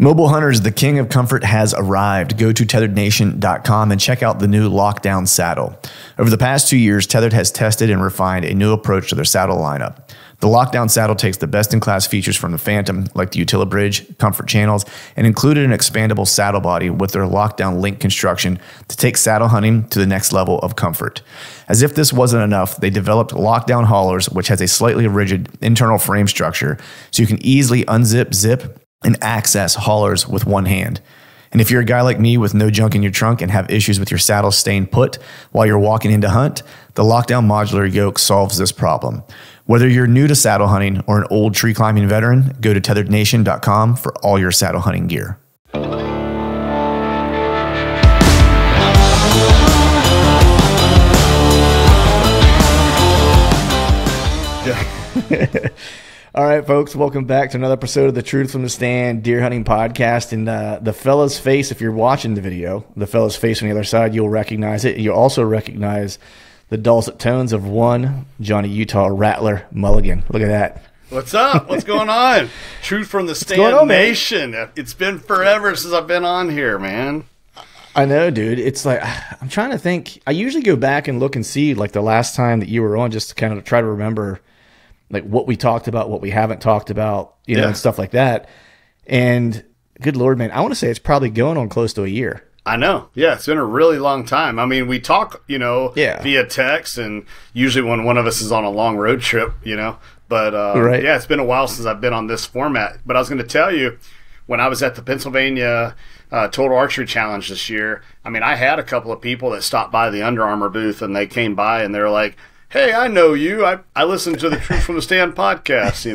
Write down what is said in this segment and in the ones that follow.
Mobile hunters, the king of comfort has arrived. Go to tetherednation.com and check out the new Lockdown saddle. Over the past 2 years, Tethered has tested and refined a new approach to their saddle lineup. The Lockdown saddle takes the best-in-class features from the Phantom, like the Utilibridge, comfort channels, and included an expandable saddle body with their Lockdown link construction to take saddle hunting to the next level of comfort. As if this wasn't enough, they developed Lockdown haulers, which has a slightly rigid internal frame structure, so you can easily unzip, zip, and access haulers with one hand. And if you're a guy like me with no junk in your trunk and have issues with your saddle staying put while you're walking into hunt, the Lockdown modular yoke solves this problem. Whether you're new to saddle hunting or an old tree climbing veteran, go to tetherednation.com for all your saddle hunting gear. All right, folks, welcome back to another episode of the Truth from the Stand Deer Hunting Podcast. And the fella's face, if you're watching the video, the fella's face on the other side, you'll recognize it. You'll also recognize the dulcet tones of one Johnny Utah Rattler Mulligan. Look at that. What's up? What's going on? Truth from the Stand Nation. It's been forever since I've been on here, man. I know, dude. It's like, I'm trying to think. I usually go back and look and see like the last time that you were on, just to kind of try to remember like what we talked about, what we haven't talked about, you know, and stuff like that. And good Lord, man, I want to say it's probably going on close to a year. I know. Yeah, it's been a really long time. I mean, we talk, via text, and usually when one of us is on a long road trip, But, yeah, it's been a while since I've been on this format. But I was going to tell you, when I was at the Pennsylvania Total Archery Challenge this year, I mean, I had a couple of people that stopped by the Under Armour booth, and they came by, and they were like, hey, I know you. I listened to the Truth from the Stand podcast,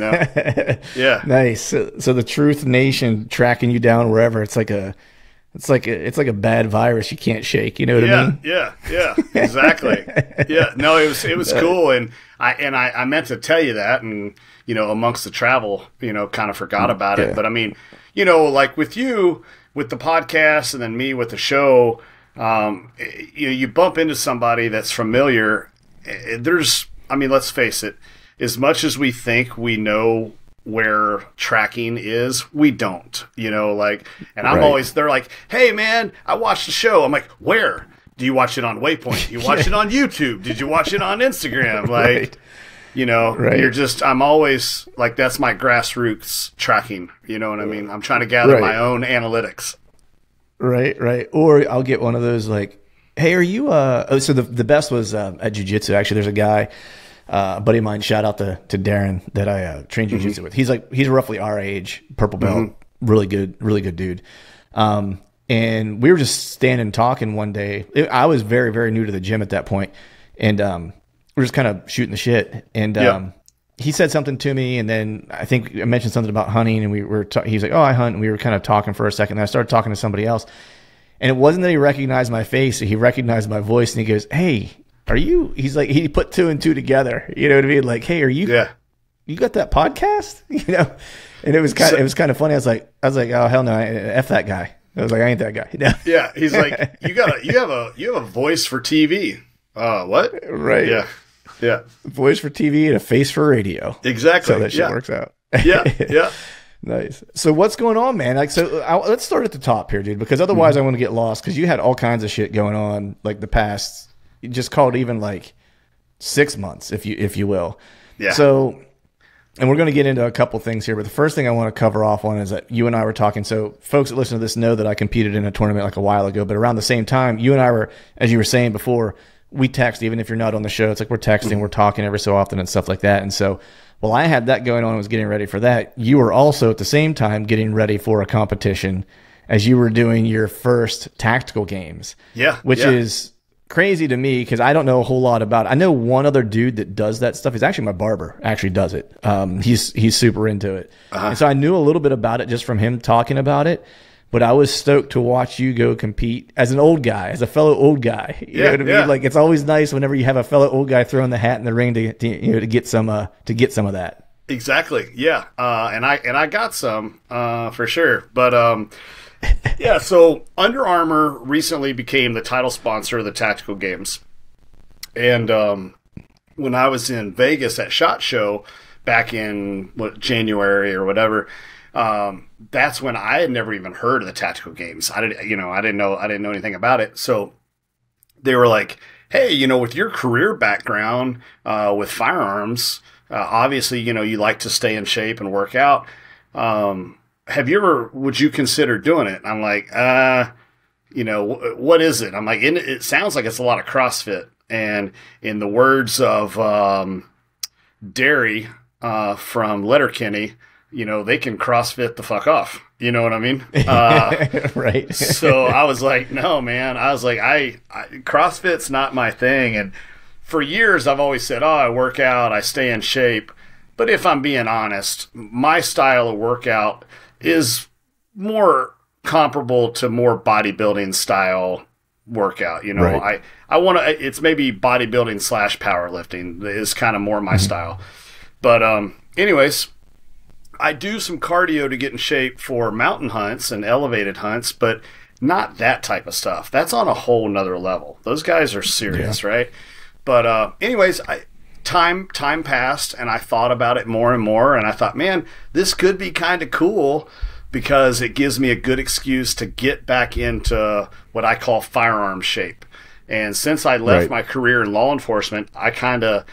Yeah. Nice. So the Truth Nation tracking you down wherever, it's like a bad virus you can't shake. You know what I mean? Yeah, exactly. Yeah, no, it was cool, and I meant to tell you that, and amongst the travel, kind of forgot about it. But I mean, like with you with the podcast, and then me with the show, you bump into somebody that's familiar. Let's face it, as much as we think we know where tracking is, we don't, and I'm always, they're like, hey man, I watched the show. I'm like, where? Do you watch it on Waypoint? Do you watch it on YouTube? Did you watch it on Instagram? Like, you're just, I'm always like, that's my grassroots tracking. You know what I mean? I'm trying to gather my own analytics. Right. Or I'll get one of those like, hey, are you, so the best was at Jiu Jitsu. Actually, there's a guy, a buddy of mine, shout out to Darren, that I trained Jiu Jitsu with. He's roughly our age, purple belt, really good dude. And we were just standing talking one day. I was very, very new to the gym at that point, and we were just kind of shooting the shit. And he said something to me, and then I think I mentioned something about hunting, and he was like, oh, I hunt, and we were kind of talking for a second. And I started talking to somebody else. And it wasn't that he recognized my face, he recognized my voice, and he goes, hey, are you, he's like, he put two and two together. You know what I mean? Like, hey, are you, you got that podcast? And it was kind of funny. I was like, oh, hell no, F that guy. I was like, I ain't that guy. No. Yeah. He's like, you have a voice for TV. What? Right. Yeah. Voice for TV and a face for radio. Exactly. So that shit works out. Yeah. Nice. So what's going on, man? Like, let's start at the top here, dude, because otherwise I want to get lost, because you had all kinds of shit going on, like the past, just called even like 6 months, if you will. Yeah. So, and we're going to get into a couple things here, but the first thing I want to cover off on is that you and I were talking. So folks that listen to this know that I competed in a tournament like a while ago, but around the same time, you and I were, as you were saying before, we text, even if you're not on the show, it's like we're texting, we're talking every so often and stuff like that. And so, well, I had that going on and was getting ready for that. You were also at the same time getting ready for a competition as you were doing your first tactical games. Yeah. Which is crazy to me, because I don't know a whole lot about it. I know one other dude that does that stuff. He's actually my barber, actually does it. He's super into it. And so I knew a little bit about it just from him talking about it. But I was stoked to watch you go compete as an old guy, as a fellow old guy. You know what I mean? Like, it's always nice whenever you have a fellow old guy throwing the hat in the ring to get some of that. Exactly. Yeah. And I got some for sure. But yeah. So Under Armour recently became the title sponsor of the tactical games, and when I was in Vegas at SHOT Show back in January or whatever. That's when I had never even heard of the tactical games. I didn't know anything about it. So they were like, hey, with your career background, with firearms, obviously, you like to stay in shape and work out. Would you consider doing it? And I'm like, what is it? I'm like, it sounds like it's a lot of CrossFit. And in the words of Derry from Letterkenny, they can CrossFit the fuck off. You know what I mean? Right. So I was like, no, man. I was like, CrossFit's not my thing. And for years, I've always said, I work out, I stay in shape. But if I'm being honest, my style of workout is more comparable to more bodybuilding style workout. Right. I want to, it's maybe bodybuilding / powerlifting is kind of more my style. But anyways, I do some cardio to get in shape for mountain hunts and elevated hunts, but not that type of stuff. That's on a whole nother level. Those guys are serious, right? But anyways, time passed, and I thought about it more and more, and I thought, man, this could be kind of cool because it gives me a good excuse to get back into what I call firearm shape. And since I left my career in law enforcement, I kind of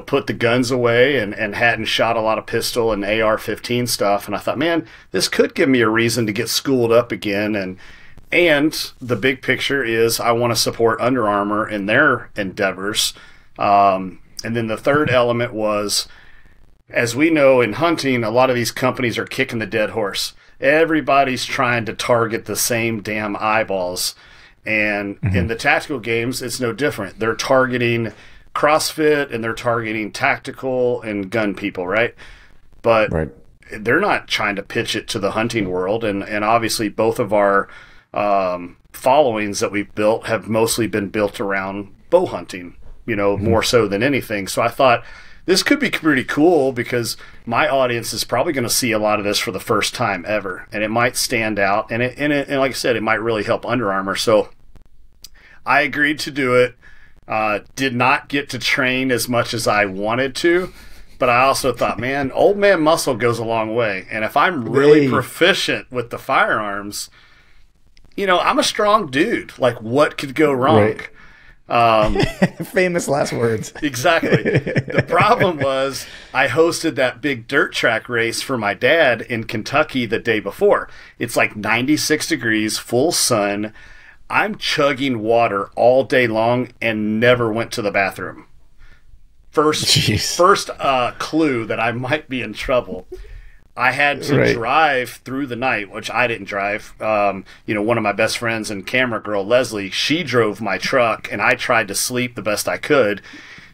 put the guns away and hadn't shot a lot of pistol and AR-15 stuff. And I thought, man, this could give me a reason to get schooled up again. And the big picture is I want to support Under Armour in their endeavors. And then the third element was, as we know in hunting, a lot of these companies are kicking the dead horse. Everybody's trying to target the same damn eyeballs. And in the tactical games, it's no different. They're targeting CrossFit and they're targeting tactical and gun people, right? But they're not trying to pitch it to the hunting world. And obviously both of our followings that we've built have mostly been built around bow hunting, more so than anything. So I thought this could be pretty cool because my audience is probably going to see a lot of this for the first time ever. And it might stand out. And like I said, it might really help Under Armour. So I agreed to do it. Did not get to train as much as I wanted to, but I also thought, man, old man muscle goes a long way. And if I'm really proficient with the firearms, I'm a strong dude. Like, what could go wrong? Famous last words. Exactly. The problem was I hosted that big dirt track race for my dad in Kentucky the day before. It's like 96 degrees, full sun. I'm chugging water all day long and never went to the bathroom. First clue that I might be in trouble. I had to drive through the night, which I didn't drive. One of my best friends and camera girl, Leslie, she drove my truck, and I tried to sleep the best I could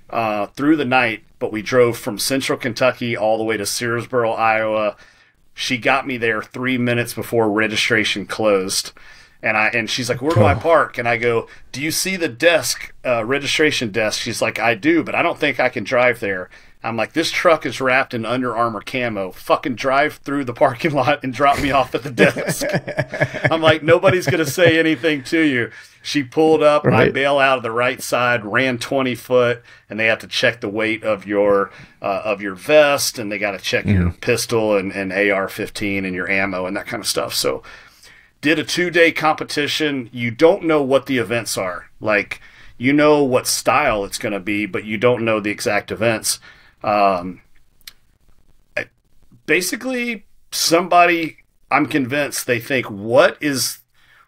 through the night. But we drove from central Kentucky all the way to Searsboro, Iowa. She got me there 3 minutes before registration closed. And she's like, where do I park? And I go, do you see the desk, registration desk? She's like, I do, but I don't think I can drive there. I'm like, this truck is wrapped in Under Armour camo. Fucking drive through the parking lot and drop me off at the desk. I'm like, nobody's going to say anything to you. She pulled up, I bail out of the right side, ran 20 foot, and they have to check the weight of your vest, and they got to check your pistol and AR-15 and your ammo and that kind of stuff. So did a 2-day competition. You don't know what the events are. Like, you know what style it's going to be, but you don't know the exact events. Basically, somebody, I'm convinced, they think, what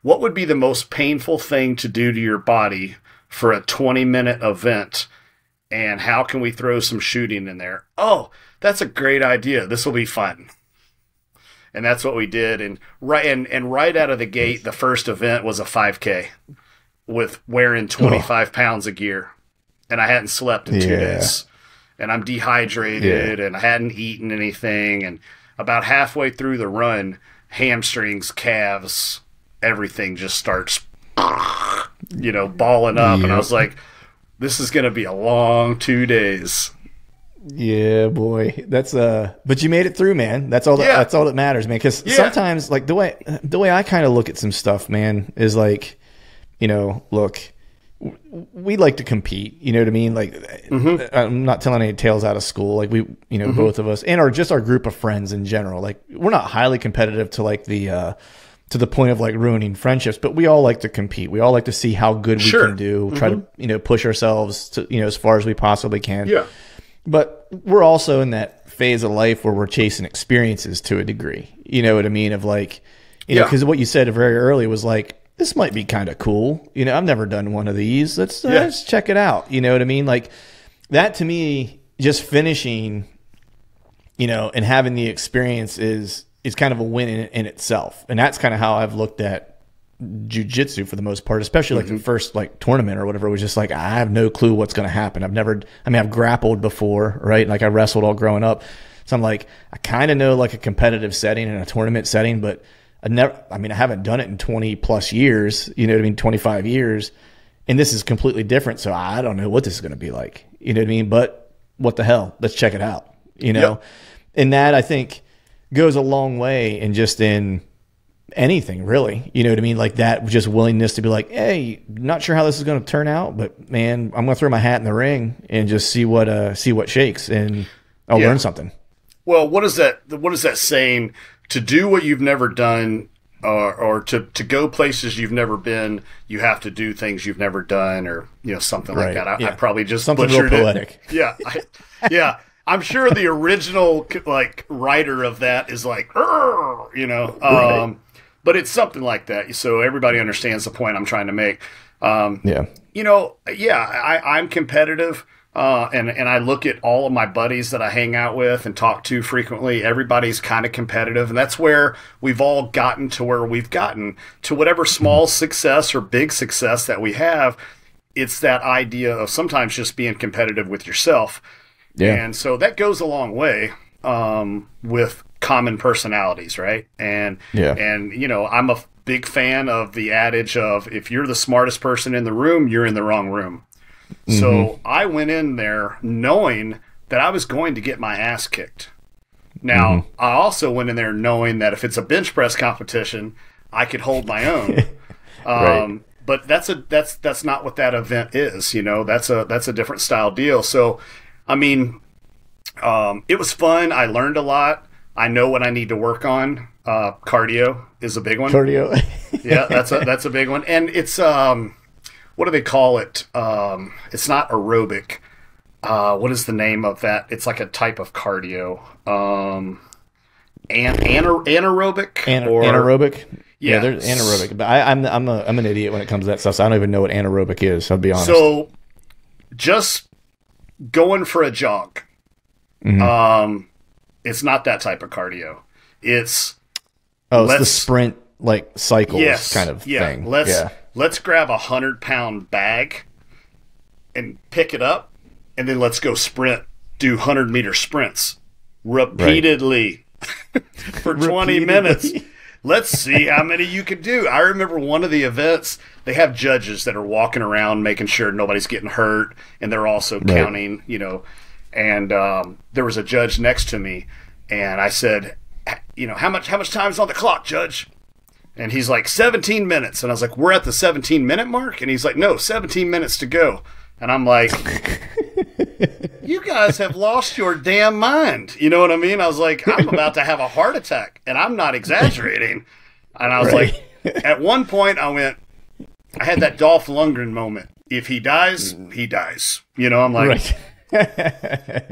would be the most painful thing to do to your body for a 20-minute event, and how can we throw some shooting in there? Oh, that's a great idea. This will be fun. And that's what we did. And right out of the gate, the first event was a 5K with wearing 25 pounds of gear. And I hadn't slept in 2 days. And I'm dehydrated and I hadn't eaten anything. And about halfway through the run, hamstrings, calves, everything just starts, balling up. And I was like, this is going to be a long 2 days. Yeah, boy. That's but you made it through, man. That's all that matters, man. Because sometimes, like, the way I kind of look at some stuff, man, is like, look, we like to compete, you know what I mean? Like, I'm not telling any tales out of school. Like we, you know, both of us and our group of friends in general, like we're not highly competitive to like to the point of like ruining friendships, but we all like to compete. We all like to see how good we can do, try to, you know, push ourselves to, you know, as far as we possibly can. Yeah. But we're also in that phase of life where we're chasing experiences to a degree. You know what I mean? Of like, you know, because what you said very early was like, this might be kind of cool. You know, I've never done one of these. Let's check it out. You know what I mean? Like that to me, just finishing, you know, and having the experience is kind of a win in itself. And that's kind of how I've looked at jiu-jitsu for the most part, especially like the first like tournament or whatever. It was just like, I have no clue what's going to happen. I've grappled before, right? Like I wrestled all growing up. So I'm like, I kind of know like a competitive setting and a tournament setting, but I haven't done it in 20 plus years, you know what I mean? 25 years. And this is completely different. So I don't know what this is going to be like, you know what I mean? But what the hell? Let's check it out, you know? And that I think goes a long way in just in anything really, you know what I mean? Like that just willingness to be like, hey, not sure how this is going to turn out, but man, I'm going to throw my hat in the ring and just see what shakes, and I'll learn something. Well, what is that saying? To do what you've never done, or to go places you've never been, you have to do things you've never done, or you know, something like that. I probably just something butchered real poetic. It. Yeah, I'm sure the original like writer of that is like, you know, but it's something like that. So everybody understands the point I'm trying to make. You know, I'm competitive. And I look at all of my buddies that I hang out with and talk to frequently. Everybody's kind of competitive, and that's where we've all gotten to where we've gotten to. Whatever small success or big success that we have, it's that idea of sometimes just being competitive with yourself. And so that goes a long way with common personalities, right? And you know, I'm a big fan of the adage of, if you're the smartest person in the room, you're in the wrong room. So I went in there knowing that I was going to get my ass kicked. Now, I also went in there knowing that if it's a bench press competition, I could hold my own. But that's not what that event is. You know, that's a different style deal. So, I mean, it was fun. I learned a lot. I know what I need to work on. Cardio is a big one. Yeah, that's a big one. And it's what do they call it? It's not aerobic. What is the name of that? It's like a type of cardio. Anaerobic? Anaerobic? Yeah, there's anaerobic. But I'm an idiot when it comes to that stuff, so I don't even know what anaerobic is, I'll be honest. So just going for a jog. It's not that type of cardio. It's the sprint like cycles kind of thing. Let's grab a 100-pound bag and pick it up, and then let's go sprint, do 100-meter sprints repeatedly for 20 minutes. Let's see how many you can do. I remember one of the events, they have judges that are walking around making sure nobody's getting hurt, and they're also counting, you know. And there was a judge next to me, and I said, you know, how much time's on the clock, Judge? And he's like, 17 minutes. And I was like, we're at the 17-minute mark? And he's like, no, 17 minutes to go. And I'm like, you guys have lost your damn mind. You know what I mean? I was like, I'm about to have a heart attack. And I'm not exaggerating. And I was like, at one point I had that Dolph Lundgren moment. If he dies, he dies. You know, I'm like,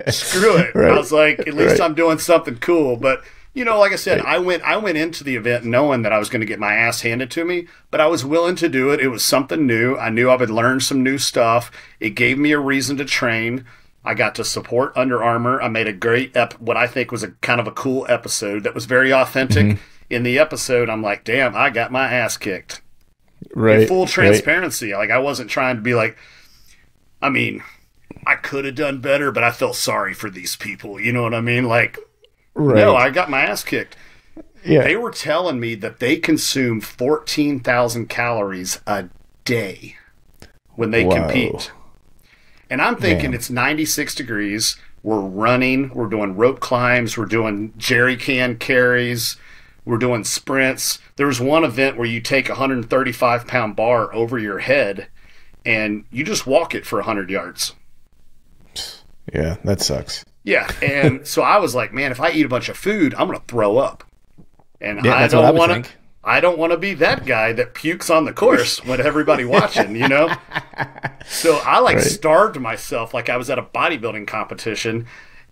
screw it. I was like, at least I'm doing something cool. But you know, like I said, I went into the event knowing that I was going to get my ass handed to me, but I was willing to do it. It was something new. I knew I would learn some new stuff. It gave me a reason to train. I got to support Under Armour. I made a great, what I think was a kind of a cool episode that was very authentic. In the episode, I'm like, damn, I got my ass kicked. In full transparency. Like, I wasn't trying to be like, I mean, I could have done better, but I felt sorry for these people. You know what I mean? Like, no, I got my ass kicked. They were telling me that they consume 14,000 calories a day when they compete. And I'm thinking it's 96 degrees. We're running. We're doing rope climbs. We're doing jerry can carries. We're doing sprints. There was one event where you take a 135-pound bar over your head and you just walk it for 100 yards. Yeah, that sucks. Yeah, and so I was like, man, if I eat a bunch of food, I'm going to throw up. And yeah, I don't want to be that guy that pukes on the course when everybody watching, you know? So I starved myself like I was at a bodybuilding competition.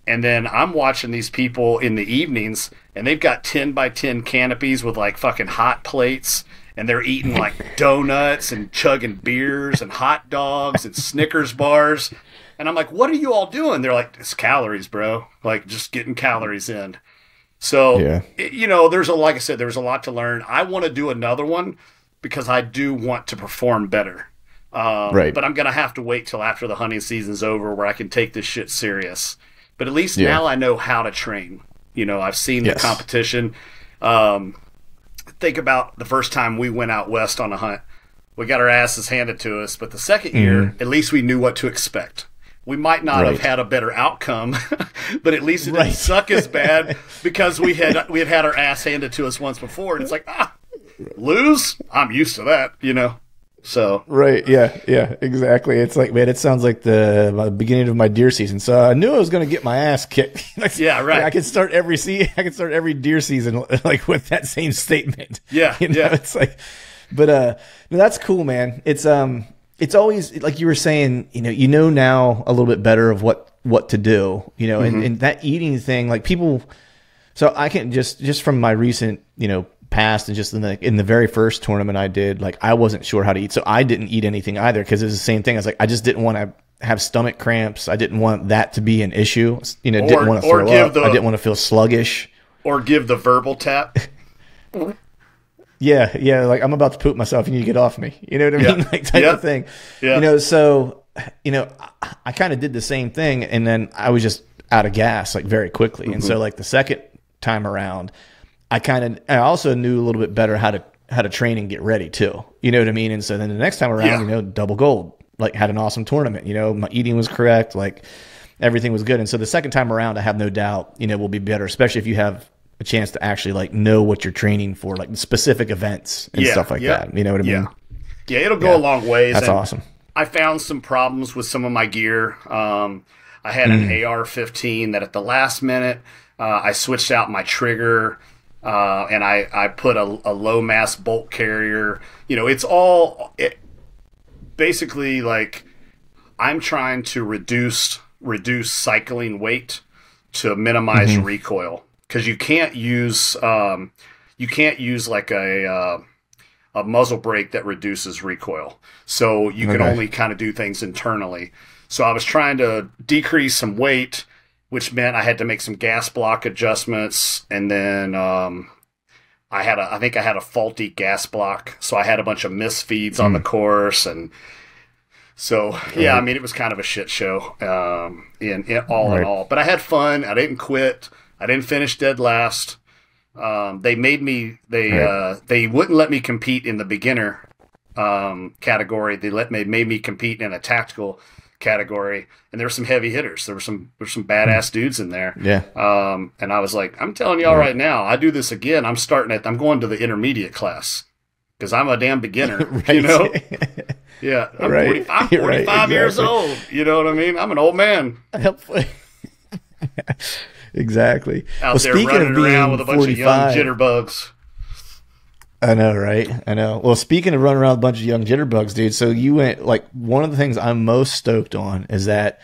And then I'm watching these people in the evenings, and they've got 10 by 10 canopies with like fucking hot plates, and they're eating like donuts and chugging beers and hot dogs and Snickers bars. And I'm like, what are you all doing? They're like, it's calories, bro. Like, just getting calories in. So, like I said, there's a lot to learn. I want to do another one because I do want to perform better. But I'm going to have to wait till after the hunting season's over where I can take this shit serious. But at least now I know how to train. You know, I've seen the competition. Think about the first time we went out west on a hunt. We got our asses handed to us. But the second year, at least we knew what to expect. We might not have had a better outcome, but at least it didn't suck as bad because we had our ass handed to us once before. And it's like, lose? I'm used to that, you know? So yeah, exactly. It's like, man, it sounds like the beginning of my deer season. So I knew I was going to get my ass kicked. I could start every deer season like with that same statement. It's like, but that's cool, man. It's always like you were saying, you know now a little bit better of what to do, and that eating thing, like people. So I can just from my recent, past and just in the very first tournament I did, like I wasn't sure how to eat, so I didn't eat anything either because it was the same thing. I was like, I just didn't want to have stomach cramps. I didn't want that to be an issue. Didn't want to throw up. I didn't want to feel sluggish or give the verbal tap. Yeah, like I'm about to poop myself and you get off me. You know what I mean? Like type of thing. Yeah. So I kind of did the same thing, and then I was just out of gas like very quickly. And so like the second time around, I also knew a little bit better how to train and get ready too. You know what I mean? And so then the next time around, double gold, like had an awesome tournament. My eating was correct, like everything was good. And so the second time around, I have no doubt, will be better, especially if you have a chance to actually like know what you're training for, like specific events and stuff like that. You know what I mean? Yeah, it'll go a long ways. That's awesome. I found some problems with some of my gear. I had an AR-15 that at the last minute, I switched out my trigger, and I put a low mass bolt carrier. It's all basically like I'm trying to reduce cycling weight to minimize recoil. Because you can't use like a muzzle brake that reduces recoil. So you can only kind of do things internally. So I was trying to decrease some weight, which meant I had to make some gas block adjustments, and then I think I had a faulty gas block, so I had a bunch of misfeeds on the course, and so I mean it was kind of a shit show in all. But I had fun. I didn't quit. I didn't finish dead last. They made me. They wouldn't let me compete in the beginner category. They made me compete in a tactical category, and there were some heavy hitters. There were some badass dudes in there. Yeah. And I was like, I'm telling y'all right now, I do this again. I'm going to the intermediate class because I'm a damn beginner. Yeah. I'm 45 years old. You know what I mean? I'm an old man. Exactly. Out there running around with a bunch of young jitterbugs. I know, right? I know. Well, speaking of running around with a bunch of young jitterbugs, dude, so you went, like, one of the things I'm most stoked on is that,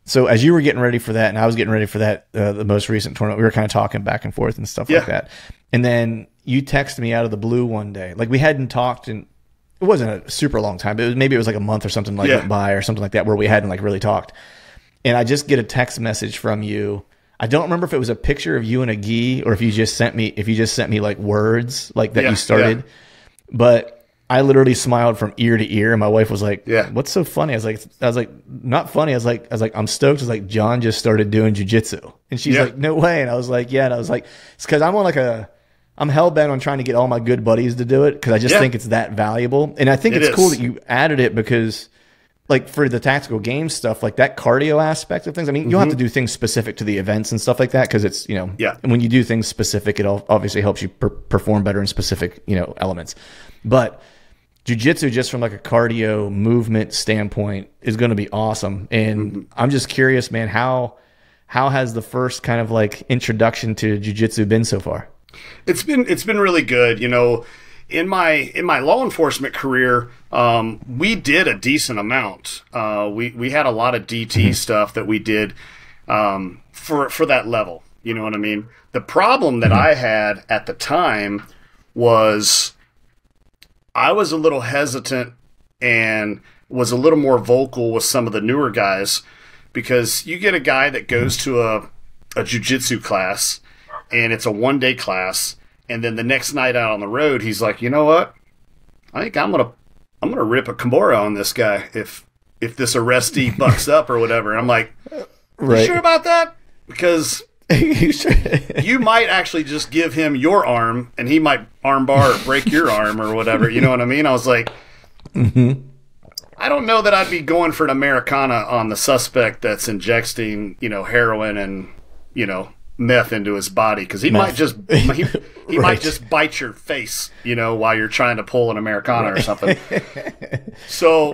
so as you were getting ready for that, and I was getting ready for that, the most recent tournament, we were kind of talking back and forth and stuff like that. And then you texted me out of the blue one day. Like, we hadn't talked in, it wasn't a super long time, but maybe it was like a month or something like went by or something like that where we hadn't, like, really talked. And I just get a text message from you. I don't remember if it was a picture of you and a gi or if you just sent me like words like that you started, but I literally smiled from ear to ear. And my wife was like, what's so funny? I was like, not funny. I was like, I'm stoked. I was like, John just started doing jiu-jitsu. And she's like, no way. And I was like, yeah. And I was like, it's cause I'm hell bent on trying to get all my good buddies to do it. Cause I just think it's that valuable. And I think it's cool that you added it because like for the tactical game stuff, like that cardio aspect of things, I mean, you'll have to do things specific to the events and stuff like that. Cause it's, and when you do things specific, it obviously helps you perform better in specific, elements. But jiu-jitsu, just from like a cardio movement standpoint, is going to be awesome. And I'm just curious, man, how has the first kind of like introduction to jiu-jitsu been so far? It's been really good. You know, in my law enforcement career, we did a decent amount. We had a lot of DT stuff that we did for that level. You know what I mean? The problem that I had at the time was I was a little hesitant and was a little more vocal with some of the newer guys, because you get a guy that goes to a jiu-jitsu class and it's a one-day class, and then the next night out on the road, he's like, you know what? I think I'm gonna rip a Kimura on this guy if this arrestee bucks up or whatever. And I'm like, you sure about that? Because you might actually just give him your arm and he might arm bar or break your arm or whatever. You know what I mean? I was like, I don't know that I'd be going for an Americana on the suspect that's injecting, you know, heroin and, you know, meth into his body, because he might just he might just bite your face, you know, while you're trying to pull an Americana or something. So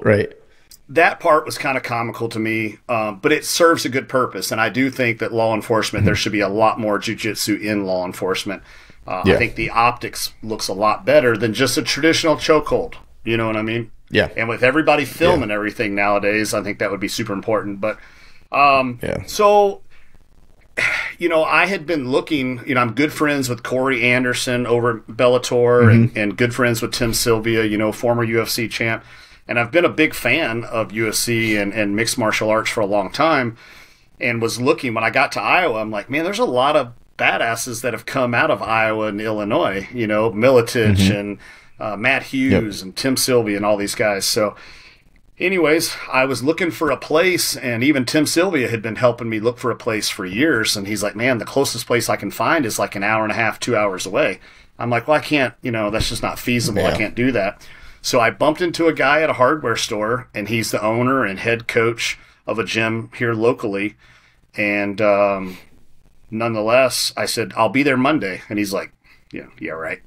that part was kind of comical to me, but it serves a good purpose, and I do think that law enforcement, there should be a lot more jiu-jitsu in law enforcement. I think the optics looks a lot better than just a traditional chokehold. You know what I mean? Yeah. And with everybody filming everything nowadays, I think that would be super important. But so, you know, I had been looking, you know, I'm good friends with Corey Anderson over at Bellator and good friends with Tim Sylvia, you know, former UFC champ. And I've been a big fan of UFC and mixed martial arts for a long time, and was looking, when I got to Iowa, I'm like, man, there's a lot of badasses that have come out of Iowa and Illinois, you know, Militich and Matt Hughes and Tim Sylvia and all these guys. So anyways, I was looking for a place, and even Tim Sylvia had been helping me look for a place for years. And he's like, man, the closest place I can find is like an hour and a half, 2 hours away. I'm like, well, I can't, you know, that's just not feasible. I can't do that. So I bumped into a guy at a hardware store, and he's the owner and head coach of a gym here locally. And nonetheless, I said, I'll be there Monday. And he's like, yeah, right.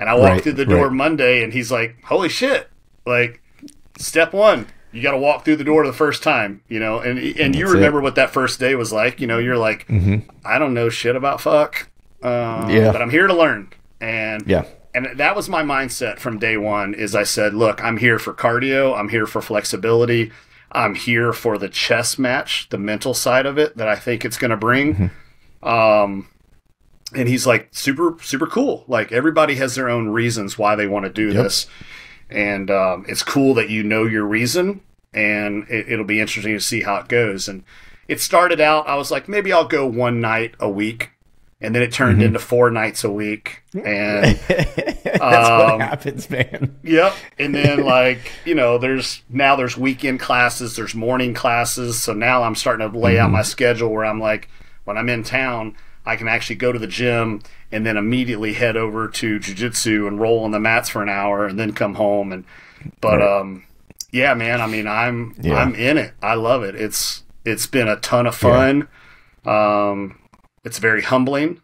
And I walked through the door Monday, and he's like, holy shit. Like, step one, you got to walk through the door the first time, you know. And you remember what that first day was like. You know, you're like, I don't know shit about fuck, but I'm here to learn. And that was my mindset from day one, is I said, look, I'm here for cardio. I'm here for flexibility. I'm here for the chess match, the mental side of it that I think it's going to bring. And he's like, super, super cool. Like, everybody has their own reasons why they want to do this. And it's cool that you know your reason, and it'll be interesting to see how it goes. And it started out, I was like, maybe I'll go one night a week. And then it turned into 4 nights a week. And that's what happens, man. Yep. And then, like, you know, there's weekend classes, there's morning classes. So now I'm starting to lay out my schedule where I'm like, when I'm in town, I can actually go to the gym and then immediately head over to jiu-jitsu and roll on the mats for an hour and then come home. Yeah, man, I mean, I'm in it. I love it. It's been a ton of fun. It's very humbling,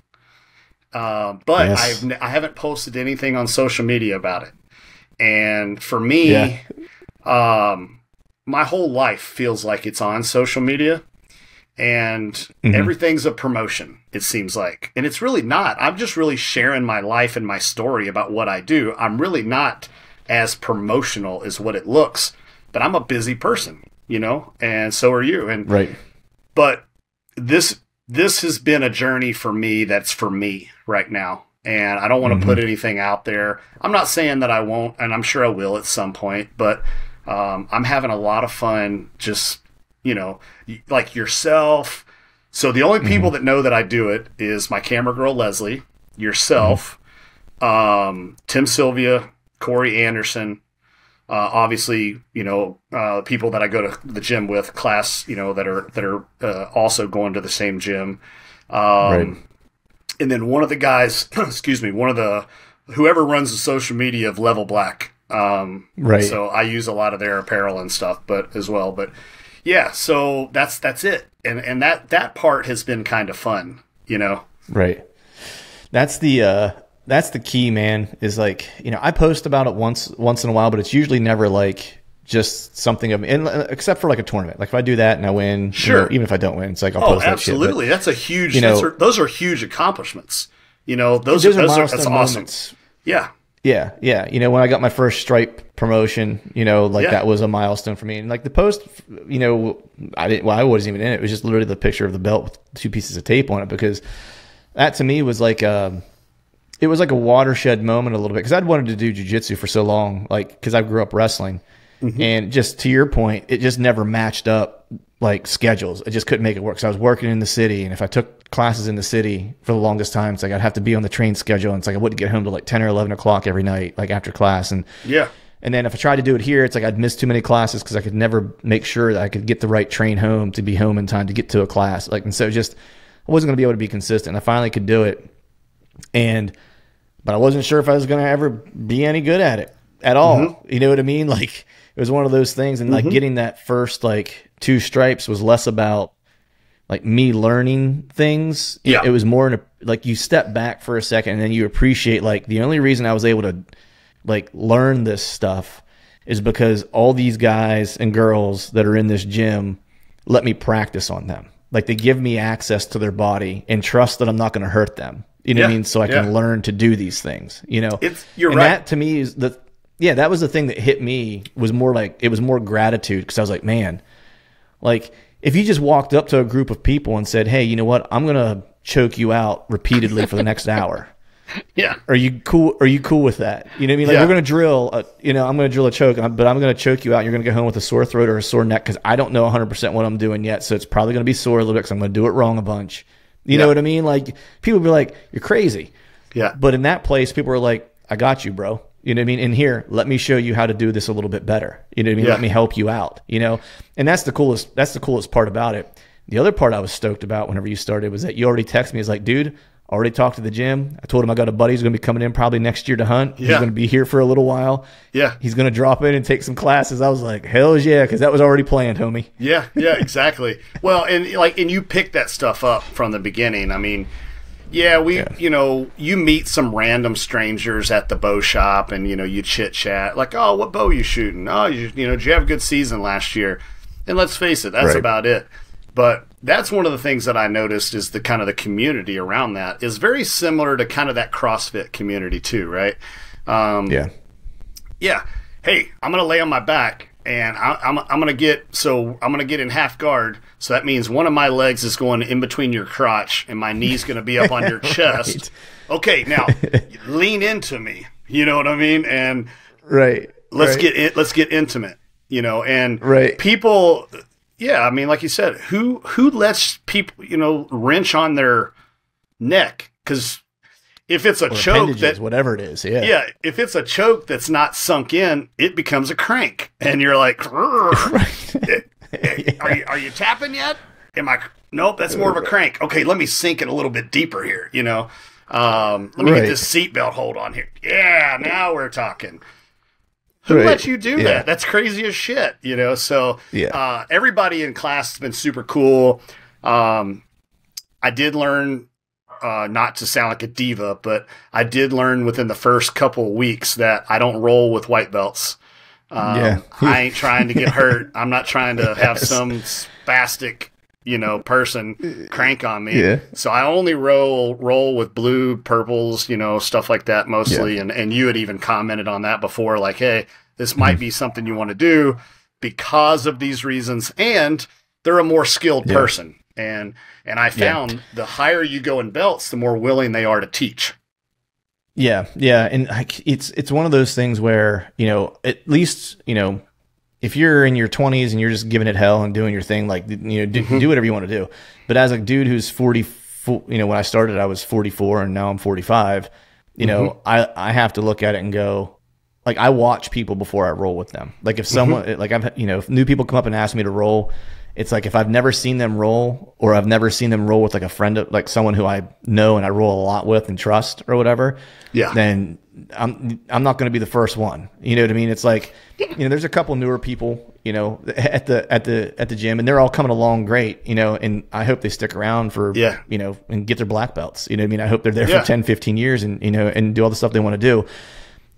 but I haven't posted anything on social media about it. And for me, my whole life feels like it's on social media, and everything's a promotion, it seems like. And it's really not. I'm just really sharing my life and my story about what I do. I'm really not as promotional as what it looks, but I'm a busy person, you know, and so are you. And but this has been a journey for me that's for me right now. And I don't want to put anything out there. I'm not saying that I won't, and I'm sure I will at some point, but I'm having a lot of fun just, you know, like yourself. So the only people that know that I do it is my camera girl, Leslie, yourself, Tim Sylvia, Corey Anderson, obviously, you know, people that I go to the gym with, class, you know, that are also going to the same gym. And then one of the guys, whoever runs the social media of Level Black. So I use a lot of their apparel and stuff, but as well. But yeah, so that's it. And that part has been kind of fun, you know? Right. That's the, that's the key, man, is like, you know, I post about it once in a while, but it's usually never like just something of, except for like a tournament. Like if I do that and I win, sure. You know, even if I don't win, it's like, I'll post that shit. Absolutely. That's a huge, you know, those are huge accomplishments. You know, those are that's awesome. Yeah. Yeah. Yeah. You know, when I got my first stripe promotion, you know, like that was a milestone for me. And like the post, you know, I wasn't even in it. It was just literally the picture of the belt with 2 pieces of tape on it, because that to me was like it was like a watershed moment a little bit, because I'd wanted to do jiu-jitsu for so long, like, because I grew up wrestling. And just to your point, it just never matched up like schedules. I just couldn't make it work. So I was working in the city, and if I took classes in the city for the longest time, it's like I'd have to be on the train schedule, and it's like I wouldn't get home till like 10 or 11 o'clock every night, like after class. And and then if I tried to do it here, it's like I'd miss too many classes because I could never make sure that I could get the right train home to be home in time to get to a class. Like, and so just I wasn't going to be able to be consistent. I finally could do it, but I wasn't sure if I was going to ever be any good at it at all. You know what I mean? Like, it was one of those things, and like getting that first like 2 stripes was less about like me learning things. It was more like you step back for a second and then you appreciate like the only reason I was able to like learn this stuff is because all these guys and girls that are in this gym let me practice on them. Like they give me access to their body and trust that I'm not going to hurt them. You know what I mean? So I can learn to do these things, you know? You're and right. That to me is that was the thing that hit me, was more like, it was more gratitude, because I was like, man, like if you just walked up to a group of people and said, hey, you know what, I'm going to choke you out repeatedly for the next hour. Are you cool? Are you cool with that? You know what I mean? Like we're going to drill, I'm going to drill a choke, but I'm going to choke you out. You're going to go home with a sore throat or a sore neck, because I don't know 100% what I'm doing yet. So it's probably going to be sore a little bit because I'm going to do it wrong a bunch. You know what I mean? Like people would be like, you're crazy. But in that place, people were like, I got you, bro. You know what I mean? And here, let me show you how to do this a little bit better. You know what I mean? Let me help you out, you know? And that's the coolest part about it. The other part I was stoked about whenever you started was that you already texted me. It's like, dude, I already talked to the gym. I told him I got a buddy who's going to be coming in probably next year to hunt. He's going to be here for a little while. He's going to drop in and take some classes. I was like, hell yeah, because that was already planned, homie. Yeah, exactly. Well, and you picked that stuff up from the beginning. I mean, you know, you meet some random strangers at the bow shop, and you know, you chit chat like, oh, what bow are you shooting? Oh, you know, did you have a good season last year? And let's face it, that's about it. But that's one of the things that I noticed is the kind of the community around that is very similar to kind of that CrossFit community too, right? Hey, I'm gonna lay on my back, and I'm gonna get in half guard. So that means one of my legs is going in between your crotch, and my knee's going to be up on your chest. Okay, now lean into me. You know what I mean? And let's get intimate. You know, and people. Yeah, I mean, like you said, who lets people, you know, wrench on their neck? Because if it's a choke that, whatever it is, if it's a choke that's not sunk in, it becomes a crank, and you're like, are you tapping yet? Nope, that's more of a crank. Okay, let me sink it a little bit deeper here. You know, let me get this seatbelt hold on here. Yeah, now we're talking. Who lets you do that? That's crazy as shit, you know? So everybody in class has been super cool. I did learn, not to sound like a diva, but I did learn within the first couple of weeks that I don't roll with white belts. I ain't trying to get hurt. I'm not trying to have some spastic, you know, person crank on me. So I only roll with blue, purples, you know, stuff like that mostly. And you had even commented on that before, like, hey, this might be something you want to do because of these reasons. And they're a more skilled person. And I found the higher you go in belts, the more willing they are to teach. Yeah. And it's one of those things where, you know, at least, you know, if you're in your 20s and you're just giving it hell and doing your thing, like, you know, do whatever you want to do. But as a dude who's 44, you know, when I started, I was 44 and now I'm 45, you know, I have to look at it and go, like, I watch people before I roll with them. Like if someone, like if new people come up and ask me to roll, it's like, if I've never seen them roll, or I've never seen them roll with like a friend, like someone who I know and I roll a lot with and trust or whatever, then I'm not going to be the first one. You know what I mean? It's like, there's a couple newer people, at the gym, and they're all coming along great, and I hope they stick around for, and get their black belts. You know what I mean? I hope they're there for 10, 15 years and, and do all the stuff they want to do.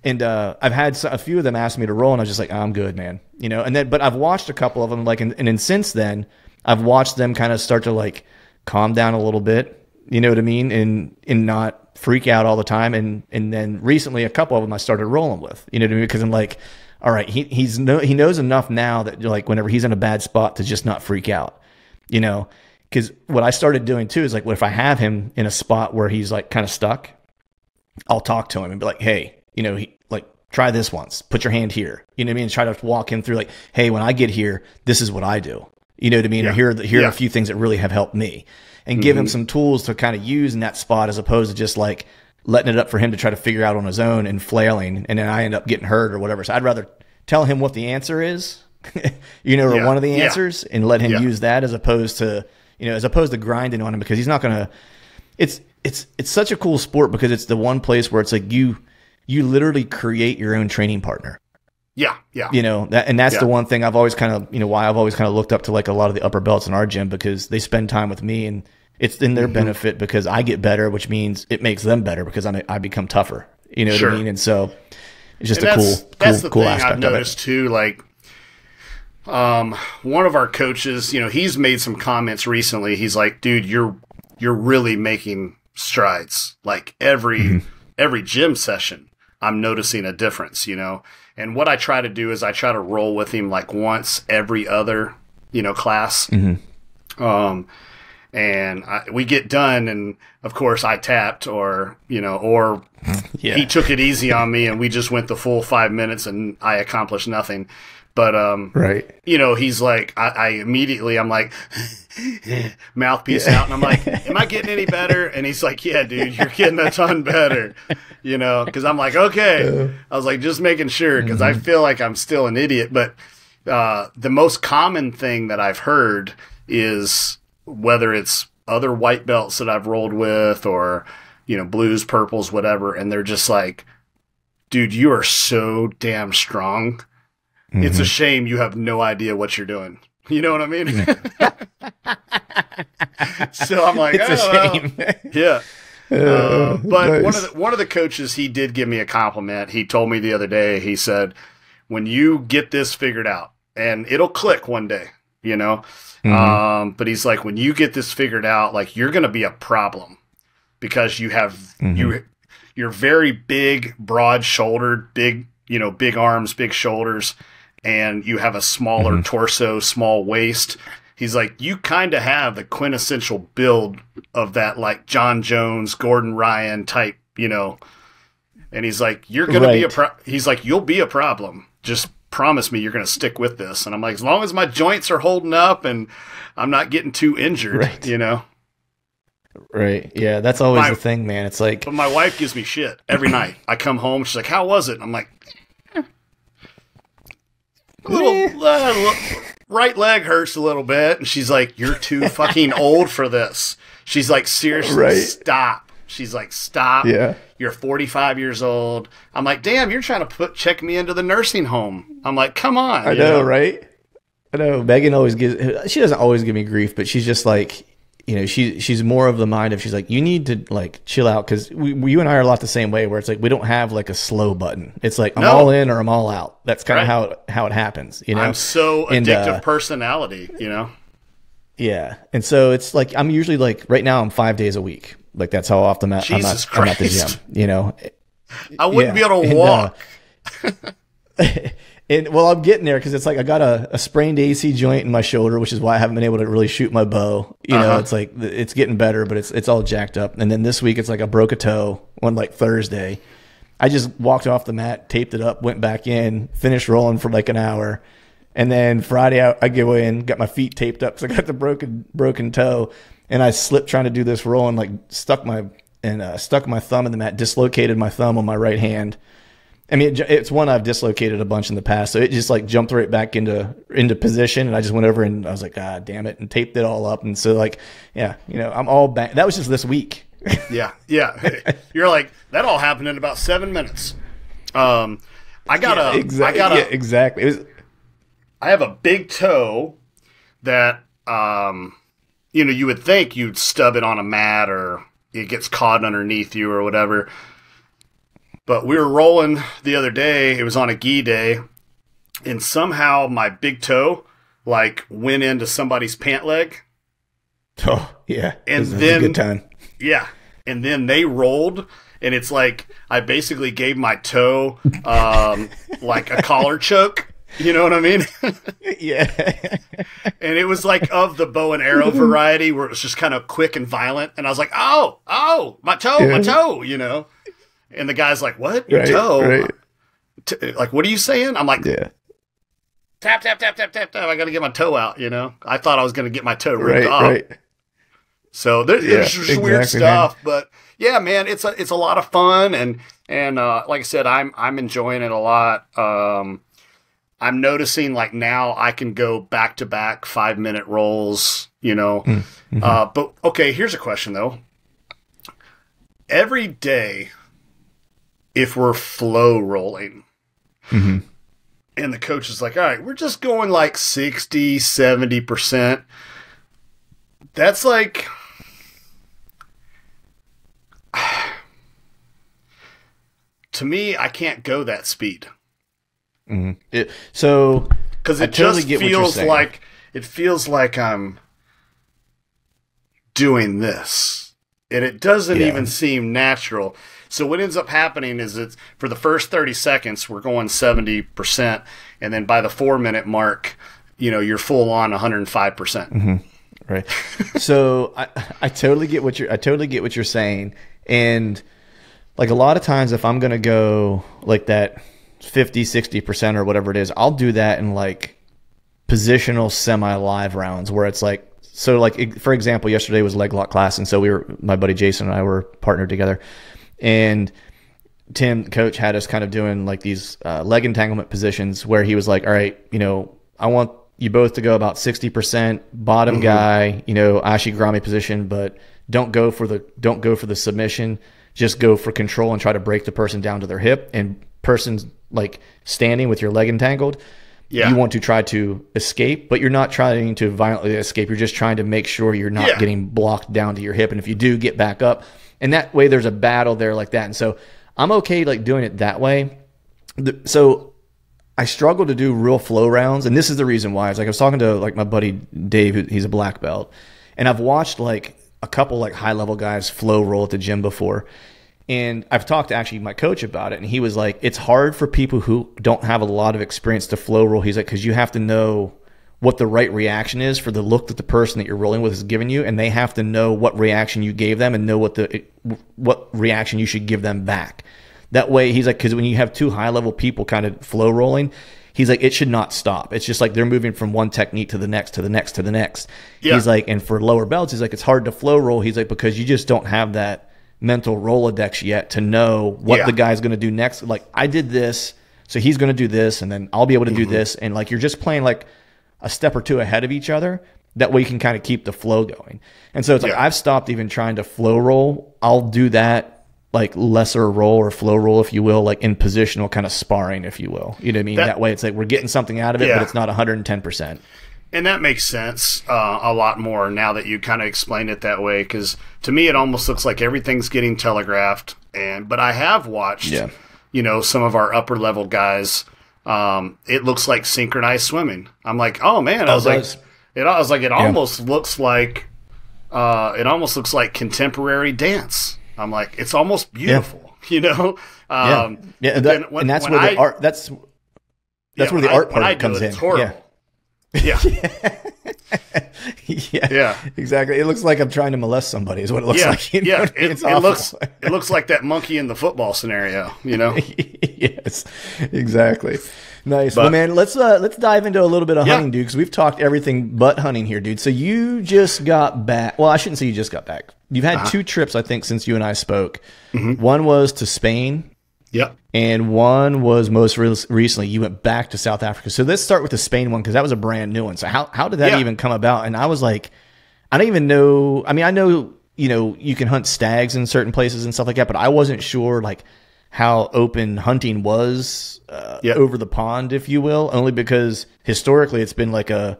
And I've had a few of them ask me to roll, and I was just like, I'm good, man. But I've watched a couple of them, and then since then, I've watched them kind of start to like calm down a little bit. You know what I mean? And not freak out all the time. And then recently, a couple of them I started rolling with. You know what I mean? Because I'm like, all right, he knows enough now that like whenever he's in a bad spot to just not freak out. Because what I started doing too is like, what if I have him in a spot where he's like kind of stuck? I'll talk to him and be like, hey, try this once. Put your hand here. You know what I mean? And try to walk him through like, hey, when I get here, this is what I do. You know what I mean? Or here are a few things that really have helped me. And give him some tools to kind of use in that spot, as opposed to just like letting it up for him to try to figure out on his own and flailing, and then I end up getting hurt or whatever. So I'd rather tell him what the answer is, or one of the answers, and let him use that, as opposed to grinding on him, because he's not gonna. It's such a cool sport, because it's the one place where it's like you literally create your own training partner. Yeah. That's the one thing I've always kind of, why I've always kind of looked up to like a lot of the upper belts in our gym, because they spend time with me, and it's in their benefit, because I get better, which means it makes them better, because I become tougher. You know what I mean? And so it's just cool aspect I've noticed too. Like, one of our coaches, he's made some comments recently. He's like, dude, you're really making strides. Like every gym session, I'm noticing a difference, And what I try to do is I try to roll with him like once every other, class. And we get done, and of course I tapped, or he took it easy on me, and we just went the full 5 minutes, and I accomplished nothing. But he's like, I immediately, I'm like, mouthpiece out, and I'm like, am I getting any better? And he's like, yeah, dude, you're getting a ton better, because I'm like, okay. I was like, just making sure, because I feel like I'm still an idiot. But the most common thing that I've heard is, whether it's other white belts that I've rolled with, or blues, purples, whatever, and they're just like, dude, you are so damn strong. It's a shame you have no idea what you're doing. You know what I mean? So I'm like, it's a shame. Yeah. But nice. one of the coaches, he did give me a compliment. He told me the other day, he said, when you get this figured out, and it'll click one day, but he's like, when you get this figured out, like, you're going to be a problem, because you have, you're very big, broad shouldered, big, big arms, big shoulders, and you have a smaller torso, small waist. He's like, you kind of have the quintessential build of that, like John Jones, Gordon Ryan type, and he's like, you're going to be he's like, you'll be a problem. Just promise me you're going to stick with this. And I'm like, as long as my joints are holding up and I'm not getting too injured, Right. Yeah. That's always the thing, man. It's like, but my wife gives me shit every night. I come home. She's like, how was it? And I'm like, right leg hurts a little bit. And she's like, you're too fucking old for this. She's like, seriously, stop. She's like, stop. Yeah. You're 45 years old. I'm like, damn, you're trying to check me into the nursing home. I'm like, come on. I know, right? I know. Megan she doesn't always give me grief, but she's just like, she's more of the mind of, she's like, you need to like chill out, because you and I are a lot the same way, where it's like, we don't have like a slow button. It's like, I'm all in or I'm all out. That's kind of how it happens. I'm so addictive personality, Yeah. And so it's like, I'm usually like, right now I'm 5 days a week. Like, that's how often I'm at the gym, I wouldn't be able to walk. And well, I'm getting there, because it's like I got a sprained AC joint in my shoulder, which is why I haven't been able to really shoot my bow. It's like, it's getting better, but it's all jacked up. And then this week, it's like I broke a toe on like Thursday. I just walked off the mat, taped it up, went back in, finished rolling for like an hour. And then Friday, I go in, got my feet taped up, so I got the broken toe, and I slipped trying to do this roll, and like stuck my thumb in the mat, dislocated my thumb on my right hand. I mean, it's one I've dislocated a bunch in the past, so it just like jumped right back into position, and I just went over and I was like, God damn it, and taped it all up. And so like, yeah, I'm all back. That was just this week, Yeah. You're like, that all happened in about 7 minutes. I exactly. I have a big toe that, you would think you'd stub it on a mat or it gets caught underneath you or whatever. But we were rolling the other day. It was on a gi day. And somehow my big toe, like, went into somebody's pant leg. Oh, yeah. And then, a good time. Yeah. And then they rolled, and it's like I basically gave my toe like a collar choke. You know what I mean? Yeah. And it was like of the bow and arrow variety where it was just kind of quick and violent. And I was like, oh, my toe, you know? And the guy's like, what? Your toe? Right. Like, what are you saying? I'm like, tap, tap, tap, tap, tap, tap. I got to get my toe out, you know? I thought I was going to get my toe ripped off. Right. So there's just weird stuff, man. But yeah, man, it's a lot of fun, and like I said, I'm enjoying it a lot. I'm noticing like now I can go back to back 5-minute rolls, you know. Mm-hmm. But okay, here's a question though. Every day, if we're flow rolling, and the coach is like, all right, we're just going like 60, 70%. That's like, to me, I can't go that speed. Because it just feels like I'm doing this, and it doesn't even seem natural. So what ends up happening is it's for the first 30 seconds we're going 70%, and then by the 4-minute mark, you know, you're full on 105%. Right. So I totally get what you're saying, and like a lot of times if I'm gonna go like that 50-60% or whatever it is, I'll do that in like positional semi-live rounds where it's like, so like for example, yesterday was leg lock class, and so my buddy Jason and I were partnered together, and Tim, coach, had us kind of doing like these leg entanglement positions where he was like, all right, you know, I want you both to go about 60% bottom guy, you know, ashigarami position, but don't go for the submission. Just go for control and try to break the person down to their hip, and person's like standing with your leg entangled. Yeah. You want to try to escape, but you're not trying to violently escape. You're just trying to make sure you're not getting blocked down to your hip. And if you do, get back up. And that way there's a battle there like that. And so I'm okay like doing it that way. So I struggle to do real flow rounds. And this is the reason why. It's like I was talking to like my buddy Dave, he's a black belt. And I've watched like a couple like high level guys flow roll at the gym before. And I've talked to actually my coach about it, and he was like, it's hard for people who don't have a lot of experience to flow roll. He's like, because you have to know what the right reaction is for the look that the person that you're rolling with is giving you, and they have to know what reaction you gave them and know what reaction you should give them back. That way, he's like, because when you have two high-level people kind of flow rolling, he's like, it should not stop. It's just like they're moving from one technique to the next, to the next, to the next. Yeah. He's like, and for lower belts, he's like, it's hard to flow roll. He's like, because you just don't have that mental Rolodex yet to know what the guy's going to do next. Like, I did this, so he's going to do this, and then I'll be able to do this. And like, you're just playing like a step or two ahead of each other. That way you can kind of keep the flow going. And so it's like, I've stopped even trying to flow roll. I'll do that like lesser roll or flow roll, if you will, like in positional kind of sparring, if you will. You know what I mean? That way it's like we're getting something out of it, but it's not 110%. And that makes sense a lot more now that you kind of explained it that way, because to me it almost looks like everything's getting telegraphed. But I have watched, you know, some of our upper level guys. It looks like synchronized swimming. I'm like, oh man, it almost looks like contemporary dance. I'm like, it's almost beautiful, you know. And that's where the art. That's where the art part comes in. It's horrible. Yeah. Yeah, exactly. It looks like I'm trying to molest somebody is what it looks like. You know? It looks like that monkey in the football scenario, you know? Yes, exactly. Nice. Well, man, let's dive into a little bit of hunting, dude, because we've talked everything but hunting here, dude. So you just got back. Well, I shouldn't say you just got back. You've had 2 trips, I think, since you and I spoke. One was to Spain. Yep. And one was most recently, you went back to South Africa. So let's start with the Spain one, because that was a brand new one. So how did that even come about? And I was like, I don't even know. I mean, I know you know, you can hunt stags in certain places and stuff like that, but I wasn't sure like how open hunting was over the pond, if you will, only because historically it's been like a,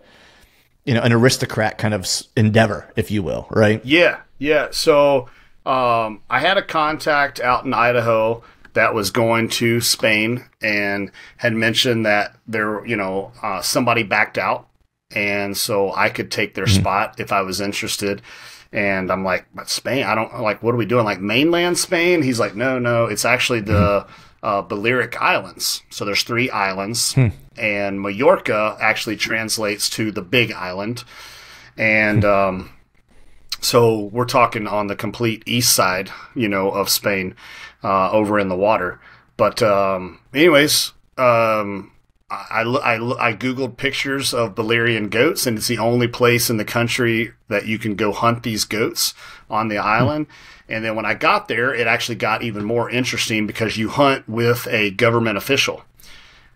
you know, an aristocrat kind of endeavor, if you will, right? Yeah, yeah. So I had a contact out in Idaho that was going to Spain and had mentioned that there, you know, somebody backed out, and so I could take their spot if I was interested. And I'm like, but Spain? I don't like. What are we doing? Like mainland Spain? He's like, no, it's actually the Balearic Islands. So there's 3 islands, and Mallorca actually translates to the Big Island, and so we're talking on the complete east side, you know, of Spain, over in the water. But anyways, I Googled pictures of Balearian goats, and it's the only place in the country that you can go hunt these goats on the island. And then when I got there, it actually got even more interesting because you hunt with a government official.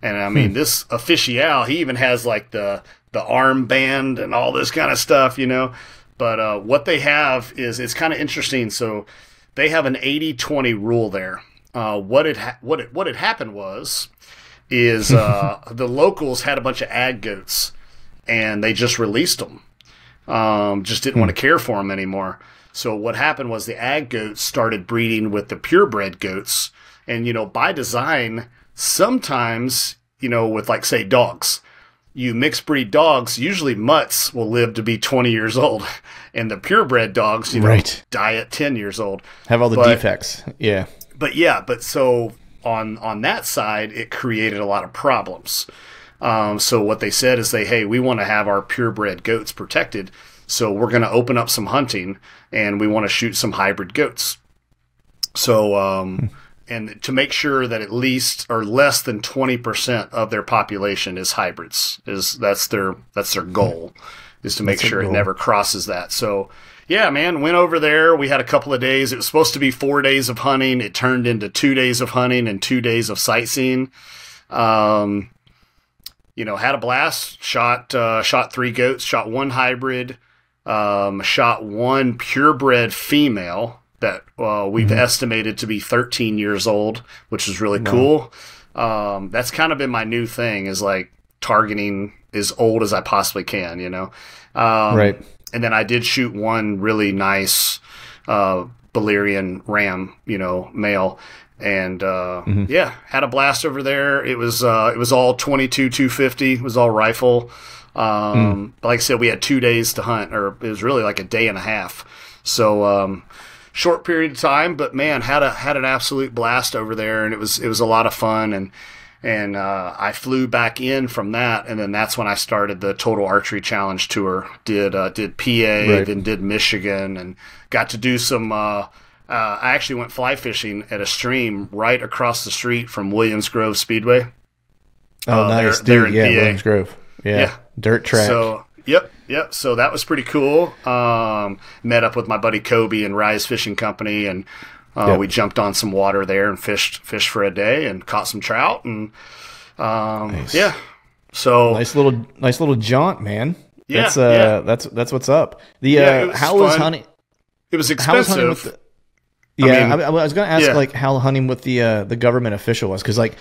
And I mean, this official, he even has like the armband and all this kind of stuff, you know. But what they have is, it's kind of interesting. So they have an 80-20 rule there. What had happened is the locals had a bunch of ag goats, and they just released them. Just didn't want to care for them anymore. So what happened was the ag goats started breeding with the purebred goats. And, you know, by design, sometimes, you know, with like, say, dogs, you mixed breed dogs, usually mutts will live to be 20 years old. And the purebred dogs, you know, die at 10 years old. Have all the defects. Yeah. But so on that side, it created a lot of problems. So what they said is hey, we want to have our purebred goats protected. So we're going to open up some hunting, and we want to shoot some hybrid goats. So, and to make sure that at least or less than 20% of their population is hybrids, that's their goal, is to make sure it never crosses that. So, yeah, man, went over there. We had a couple of days. It was supposed to be 4 days of hunting. It turned into 2 days of hunting and 2 days of sightseeing. You know, had a blast. Shot 3 goats. Shot 1 hybrid. Shot 1 purebred female that we've estimated to be 13 years old, which is really cool. That's kind of been my new thing, is like targeting as old as I possibly can, you know. Right. And then I did shoot 1 really nice Balearian ram, you know, male, and yeah, had a blast over there. It was all 22-250. It was all rifle. But like I said, we had 2 days to hunt, or it was really like a day and a half. So short period of time, but man, had an absolute blast over there, and it was a lot of fun. And I flew back in from that, and then that's when I started the Total Archery Challenge tour. Did PA, then did Michigan, and got to do some. I actually went fly fishing at a stream right across the street from Williams Grove Speedway. Oh, nice, dude! Yeah, Williams Grove. Yeah, dirt track. So yep. So that was pretty cool. Met up with my buddy Kobe and Rise Fishing Company, and we jumped on some water there and fished for a day and caught some trout, and nice. Yeah. So nice little jaunt, man. Yeah, that's what's up. How was hunting? It was expensive. I was going to ask like how hunting with the government official was, because like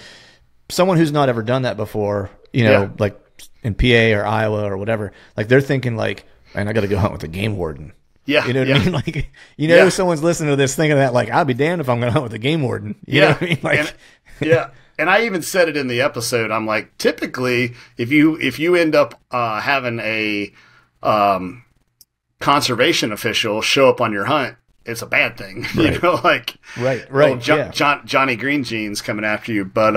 someone who's not ever done that before, you know, like in PA or Iowa or whatever, like they're thinking like, man, I got to go hunt with the game warden. Yeah. You know what I mean? Like, you know, someone's listening to this thinking that, like, I'll be damned if I'm going to hunt with the game warden. You know what I mean? Like, and I even said it in the episode. I'm like, typically, if you end up having a conservation official show up on your hunt, it's a bad thing. Right. You know, like, right. Johnny Green Jeans coming after you. But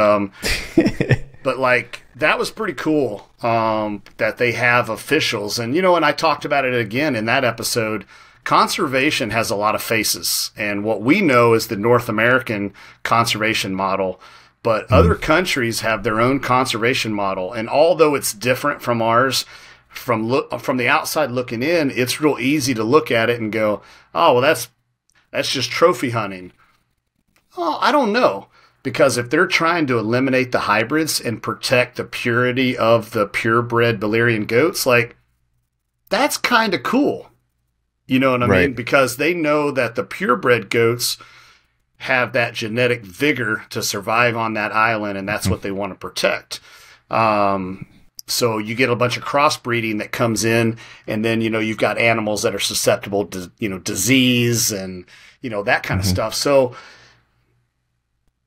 but like, that was pretty cool that they have officials. And, you know, and I talked about it again in that episode. Conservation has a lot of faces. And what we know is the North American conservation model. But other countries have their own conservation model. And although it's different from ours, from the outside looking in, it's real easy to look at it and go, oh, well, that's just trophy hunting. Oh, I don't know. Because if they're trying to eliminate the hybrids and protect the purity of the purebred Balearian goats, like, that's kind of cool. You know what I Right. mean? Because they know that the purebred goats have that genetic vigor to survive on that island, and that's what they want to protect. So you get a bunch of crossbreeding that comes in, and then, you've got animals that are susceptible to, disease and, that kind of stuff. So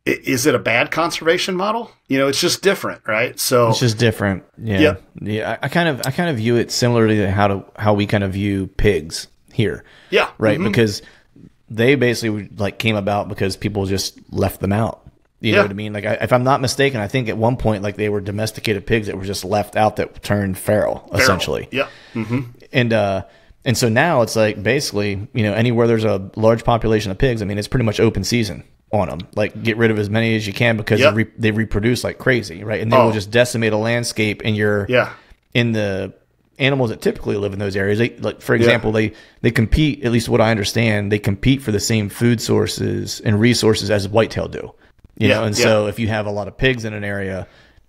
is it a bad conservation model? It's just different, right? So it's just different. Yeah. Yep. Yeah. I kind of view it similarly to how we kind of view pigs here. Yeah. Right. Because they basically came about because people just left them out. You know what I mean? Like, if I'm not mistaken, I think at one point, they were domesticated pigs that were just left out that turned feral. Essentially. Yeah. And so now it's basically, anywhere there's a large population of pigs, I mean, it's pretty much open season on them. Get rid of as many as you can because they reproduce like crazy, right? And they will just decimate a landscape, and in the animals that typically live in those areas. For example, they compete, at least what I understand, they compete for the same food sources and resources as whitetail do. So if you have a lot of pigs in an area,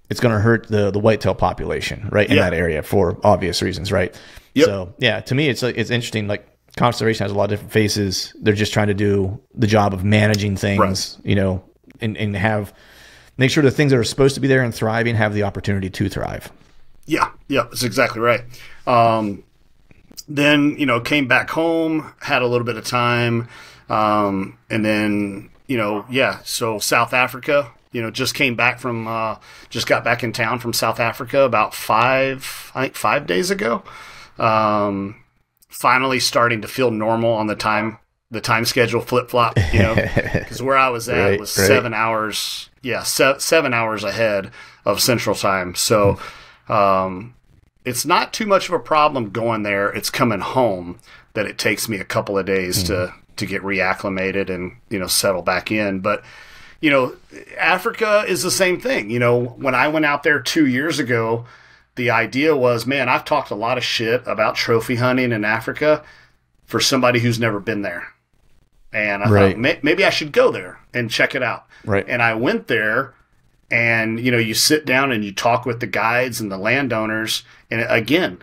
it's going to hurt the whitetail population, right, in that area for obvious reasons, right? So to me, it's interesting. Conservation has a lot of different faces. They're just trying to do the job of managing things, and make sure the things that are supposed to be there and thriving have the opportunity to thrive. Yeah, that's exactly right. Then, came back home, had a little bit of time, and then, so South Africa, just came back from, just got back in town from South Africa about 5 days ago. Finally starting to feel normal on the time schedule flip-flop, because where I was at was 7 hours, 7 hours ahead of Central Time. So, it's not too much of a problem going there. It's coming home that it takes me a couple of days to get reacclimated and, settle back in. But, Africa is the same thing. When I went out there 2 years ago, the idea was, man, I've talked a lot of shit about trophy hunting in Africa for somebody who's never been there. And I thought, maybe I should go there and check it out. Right. And I went there, and, you sit down and you talk with the guides and the landowners. And again,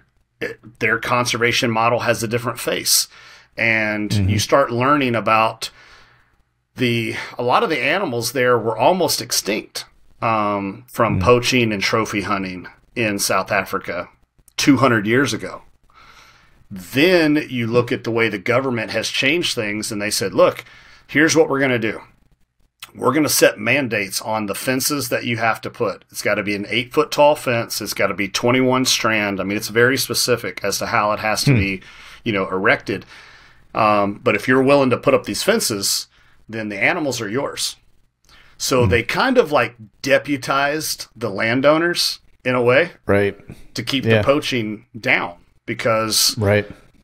their conservation model has a different face. And you start learning about a lot of the animals there were almost extinct from poaching and trophy hunting in South Africa 200 years ago. Then you look at the way the government has changed things, and they said, look, here's what we're going to do. We're going to set mandates on the fences that you have to put. It's got to be an 8-foot tall fence. It's got to be 21 strand. I mean, it's very specific as to how it has to be, erected. But if you're willing to put up these fences, then the animals are yours. So they kind of deputized the landowners in a way, right, to keep the poaching down, because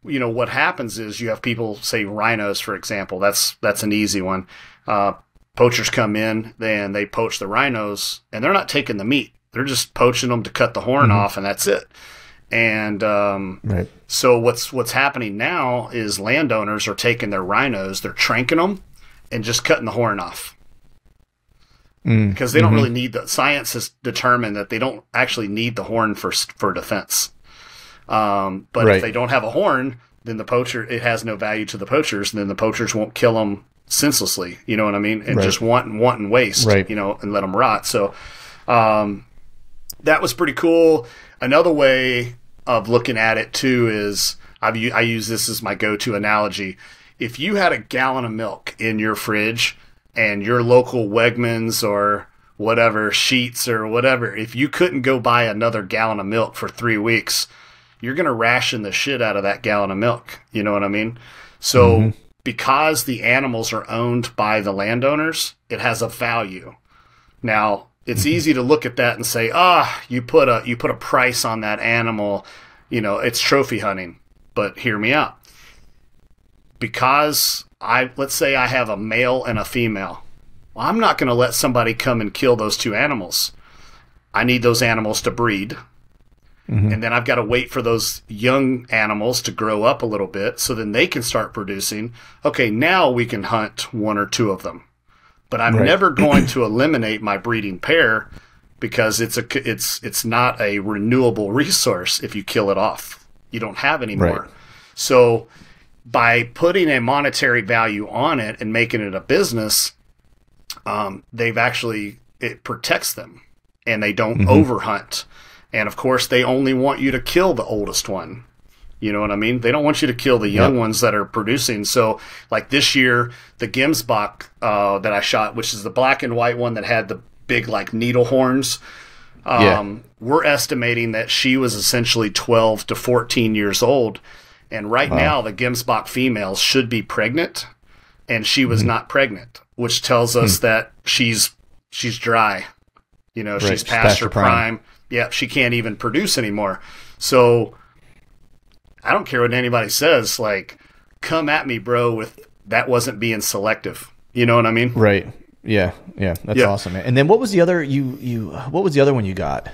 what happens is you have people, say rhinos, for example. That's an easy one. Poachers come in, then they poach the rhinos, and they're not taking the meat. They're just poaching them to cut the horn off, and that's it. And so what's happening now is landowners are taking their rhinos, they're tranking them, and just cutting the horn off. Because they don't really need the science has determined that they don't actually need the horn for defense. But if they don't have a horn, then it has no value to the poachers, and then the poachers won't kill them senselessly. You know what I mean? And just want and waste, and let them rot. So that was pretty cool. Another way of looking at it too is I use this as my go-to analogy. If you had a gallon of milk in your fridge, and your local Wegmans or whatever, Sheets or whatever, if you couldn't go buy another gallon of milk for 3 weeks, you're going to ration the shit out of that gallon of milk. You know what I mean? So because the animals are owned by the landowners, it has a value. Now, it's easy to look at that and say, you put a price on that animal, it's trophy hunting. But hear me out. Because let's say I have a male and a female. Well, I'm not going to let somebody come and kill those two animals. I need those animals to breed. And then I've got to wait for those young animals to grow up a little bit so then they can start producing. Okay, now we can hunt one or two of them. But I'm never going to eliminate my breeding pair, because it's not a renewable resource if you kill it off. You don't have any more. So by putting a monetary value on it and making it a business, it protects them, and they don't overhunt. And of course, they only want you to kill the oldest one. You know what I mean? They don't want you to kill the young ones that are producing. So, like this year, the Gemsbach that I shot, which is the black and white one that had the big like needle horns, we're estimating that she was essentially 12 to 14 years old. And right now, the Gemsbach females should be pregnant, and she was not pregnant, which tells us that she's dry. You know, she's past her prime. Yeah, she can't even produce anymore. So I don't care what anybody says. Like, come at me, bro, with that wasn't being selective. You know what I mean? Right. Yeah. Yeah. That's awesome, man. And then what was the other what was the other one you got?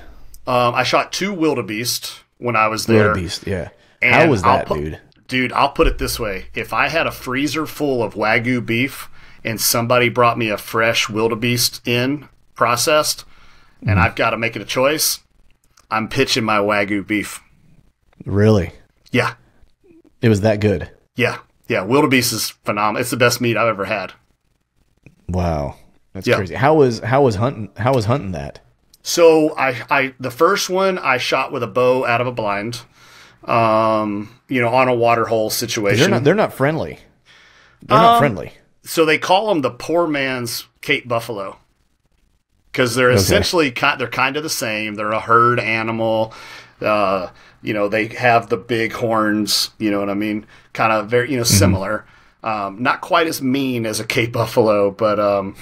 I shot 2 wildebeest when I was there. Wildebeest, yeah. And how was that, dude? Dude, I'll put it this way. If I had a freezer full of Wagyu beef and somebody brought me a fresh wildebeest in, processed, and I've got to make it a choice, I'm pitching my Wagyu beef. Really? Yeah. It was that good? Yeah. Yeah, wildebeest is phenomenal. It's the best meat I've ever had. Wow. That's crazy. How was hunting that? So I the first one I shot with a bow out of a blind. You know, on a water hole situation. They're not friendly. They're not friendly. So they call them the poor man's Cape buffalo, because they're essentially they're kind of the same. They're a herd animal. You know, they have the big horns. You know what I mean? Kind of very similar. Not quite as mean as a Cape buffalo, but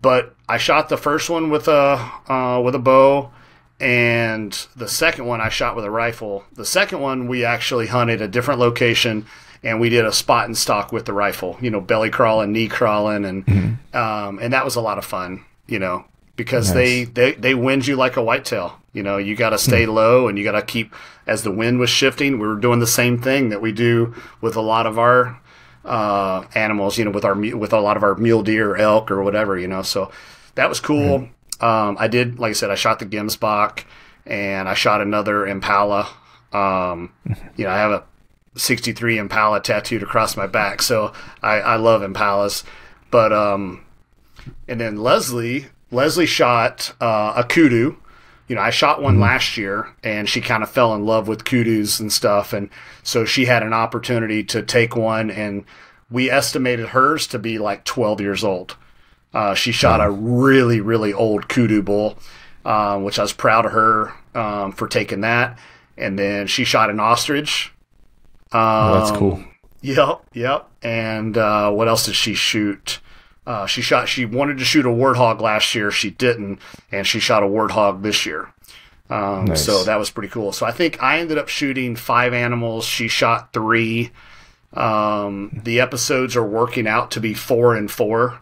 but I shot the first one with a bow. And the second one I shot with a rifle. The second one we actually hunted a different location, and we did a spot and stalk with the rifle. You know, belly crawling, knee crawling, and that was a lot of fun. You know, because they wind you like a whitetail. You know, you got to stay low, and you got to keep as the wind was shifting. We were doing the same thing that we do with a lot of our animals. You know, with a lot of our mule deer, elk, or whatever. You know, so that was cool. I did, like I said, I shot the Gemsbach, and I shot another Impala. You know, I have a 63 Impala tattooed across my back, so I love Impalas. But and then Leslie shot a kudu. You know, I shot one last year, and she kind of fell in love with kudus and stuff, and so she had an opportunity to take one, and we estimated hers to be like 12 years old. She shot a really, really old kudu bull, which I was proud of her for taking that. And then she shot an ostrich. That's cool. Yep. And what else did she shoot? She wanted to shoot a warthog last year. She didn't, and she shot a warthog this year. Nice. So that was pretty cool. So I think I ended up shooting 5 animals. She shot 3. The episodes are working out to be 4 and 4.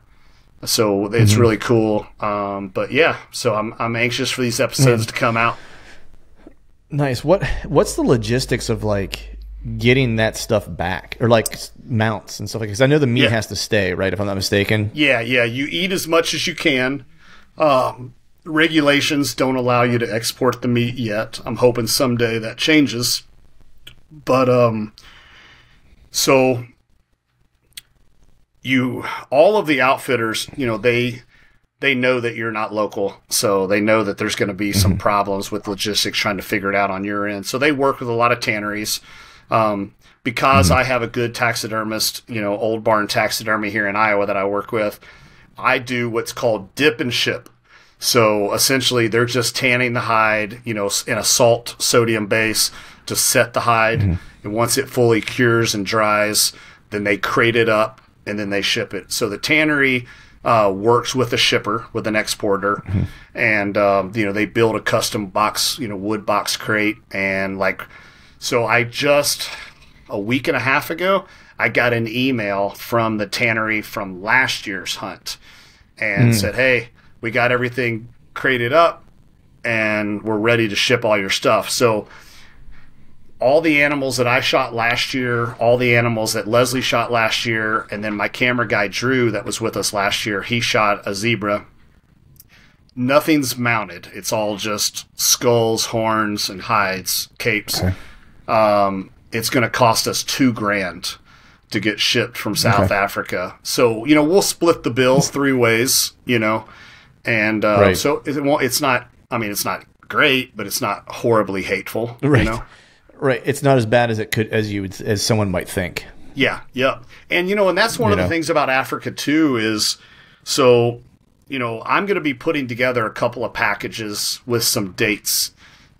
So it's really cool. But yeah, so I'm anxious for these episodes to come out. Nice. What's the logistics of like getting that stuff back, or like mounts and stuff like? Because I know the meat has to stay, right? If I'm not mistaken. Yeah. You eat as much as you can. Regulations don't allow you to export the meat yet. I'm hoping someday that changes. But so. All of the outfitters, you know, they know that you're not local, so they know that there's going to be some problems with logistics trying to figure it out on your end. So they work with a lot of tanneries. Because I have a good taxidermist, you know, Old Barn Taxidermy here in Iowa that I work with, I do what's called dip and ship. So essentially they're just tanning the hide, you know, in a salt sodium base to set the hide. And once it fully cures and dries, then they crate it up, and then they ship it. So the tannery works with a shipper, with an exporter, and you know, they build a custom box, you know, wood box crate, and like, so I just a week and a half ago, I got an email from the tannery from last year's hunt, and said, "Hey, we got everything crated up, and we're ready to ship all your stuff." So all the animals that I shot last year, all the animals that Leslie shot last year, and then my camera guy, Drew, that was with us last year, he shot a zebra. Nothing's mounted. It's all just skulls, horns, and hides, capes. Okay. It's going to cost us $2,000. to get shipped from South Africa. So, we'll split the bill 3 ways, and so it's not, it's not great, but it's not horribly hateful, Right. It's not as bad as it could, as someone might think. Yeah. Yep. And, and that's one of the things about Africa too is, so, I'm going to be putting together a couple of packages with some dates.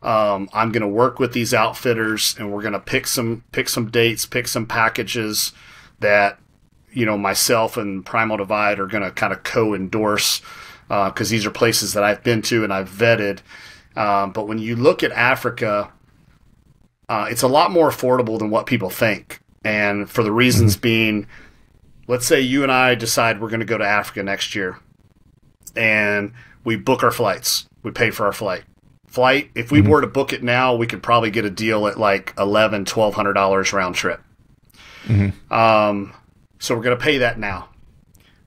I'm going to work with these outfitters, and we're going to pick some dates, pick some packages that, myself and Primal Divide are going to kind of co-endorse, because these are places that I've been to and I've vetted. But when you look at Africa, it's a lot more affordable than what people think. And for the reasons being, let's say you and I decide we're going to go to Africa next year, and we book our flights. We pay for our flight. If we were to book it now, we could probably get a deal at like $1,200 round trip. So we're going to pay that now.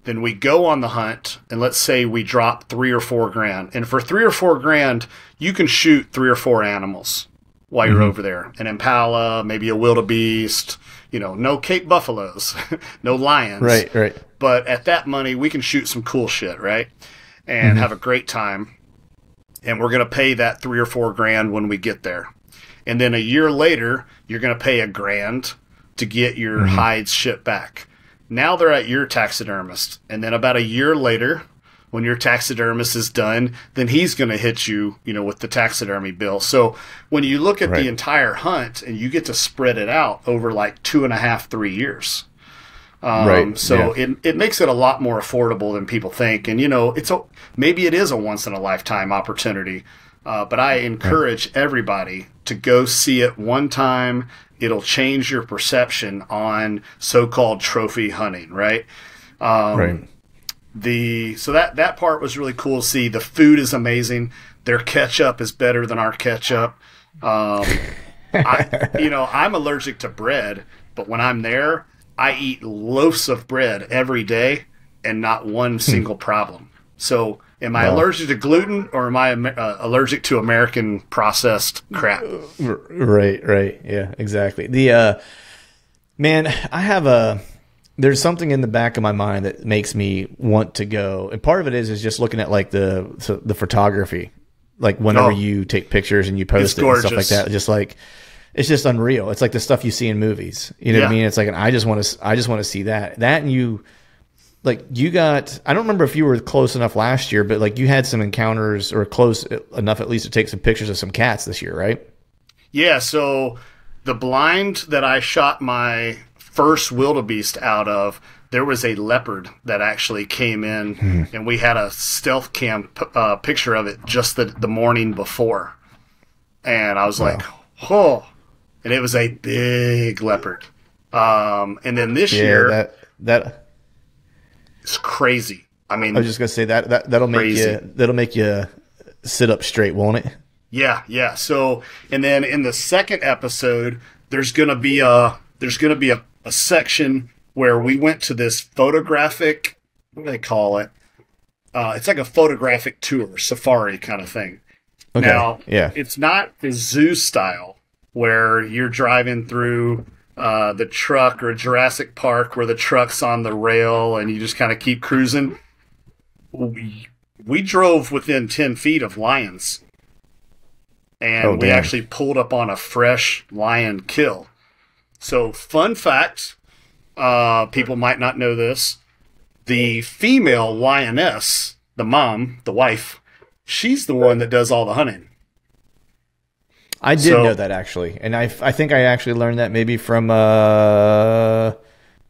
Then we go on the hunt, and let's say we drop $3,000 or $4,000. And for $3,000 or $4,000, you can shoot 3 or 4 animals while you're over there. An impala, maybe a wildebeest, no Cape buffaloes, no lions. Right. But at that money, we can shoot some cool shit, right? And have a great time. And we're going to pay that $3,000 or $4,000 when we get there. And then a year later, you're going to pay $1,000 to get your hides shipped back. Now they're at your taxidermist. And then about a year later, when your taxidermist is done, then he's going to hit you, with the taxidermy bill. So when you look at the entire hunt, and you get to spread it out over like 2.5, 3 years. It makes it a lot more affordable than people think. And, maybe it is a once in a lifetime opportunity. But I encourage everybody to go see it one time. It'll change your perception on so-called trophy hunting, right? So that part was really cool to see. The food is amazing. Their ketchup is better than our ketchup. I'm allergic to bread, but when I'm there, I eat loaves of bread every day and not one single problem. So am I allergic to gluten, or am I allergic to American processed crap? Right. Yeah, exactly. There's something in the back of my mind that makes me want to go. And part of it is just looking at like the photography, like whenever you take pictures and you post it and stuff like that, just like, it's just unreal. It's like the stuff you see in movies. You know what I mean? It's like, and I just want to see that. And you got, I don't remember if you were close enough last year, but like you had some encounters, or close enough at least to take some pictures of some cats this year, right? Yeah. So the blind that I shot my first wildebeest out of, there was a leopard that actually came in, and we had a stealth cam picture of it just the morning before. And I was like, oh. And it was a big leopard. And then this year, that it's crazy. I mean, I was just gonna say that'll make you sit up straight, won't it? Yeah. So, and then in the second episode, there's gonna be a section where we went to this photographic, what do they call it? It's like a photographic tour, safari kind of thing. Okay. Now, it's not the zoo style, where you're driving through the truck, or Jurassic Park where the truck's on the rail and you just kind of keep cruising. We drove within 10 feet of lions. And we actually pulled up on a fresh lion kill. So, fun fact, people might not know this, the female lioness, the mom, the wife, she's the one that does all the hunting. I did know that, actually, and I think I actually learned that maybe from I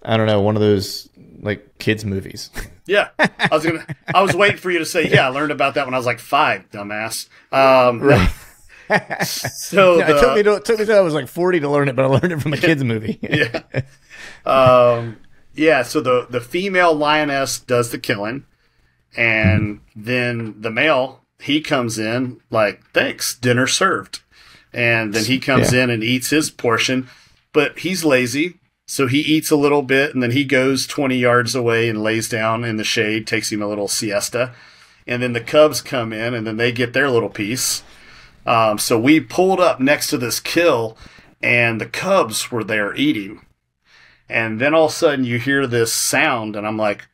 don't know, one of those like kids movies. Yeah, I was waiting for you to say, I learned about that when I was like 5, dumbass. Right. So it took me till I was like 40 to learn it, but I learned it from a kids movie. So the female lioness does the killing, and then the male, he comes in like, thanks, dinner served. And then he comes in and eats his portion, but he's lazy, so he eats a little bit, and then he goes 20 yards away and lays down in the shade, takes him a little siesta. And then the cubs come in, and then they get their little piece. So we pulled up next to this kill, and the cubs were there eating. And then all of a sudden you hear this sound, and I'm like,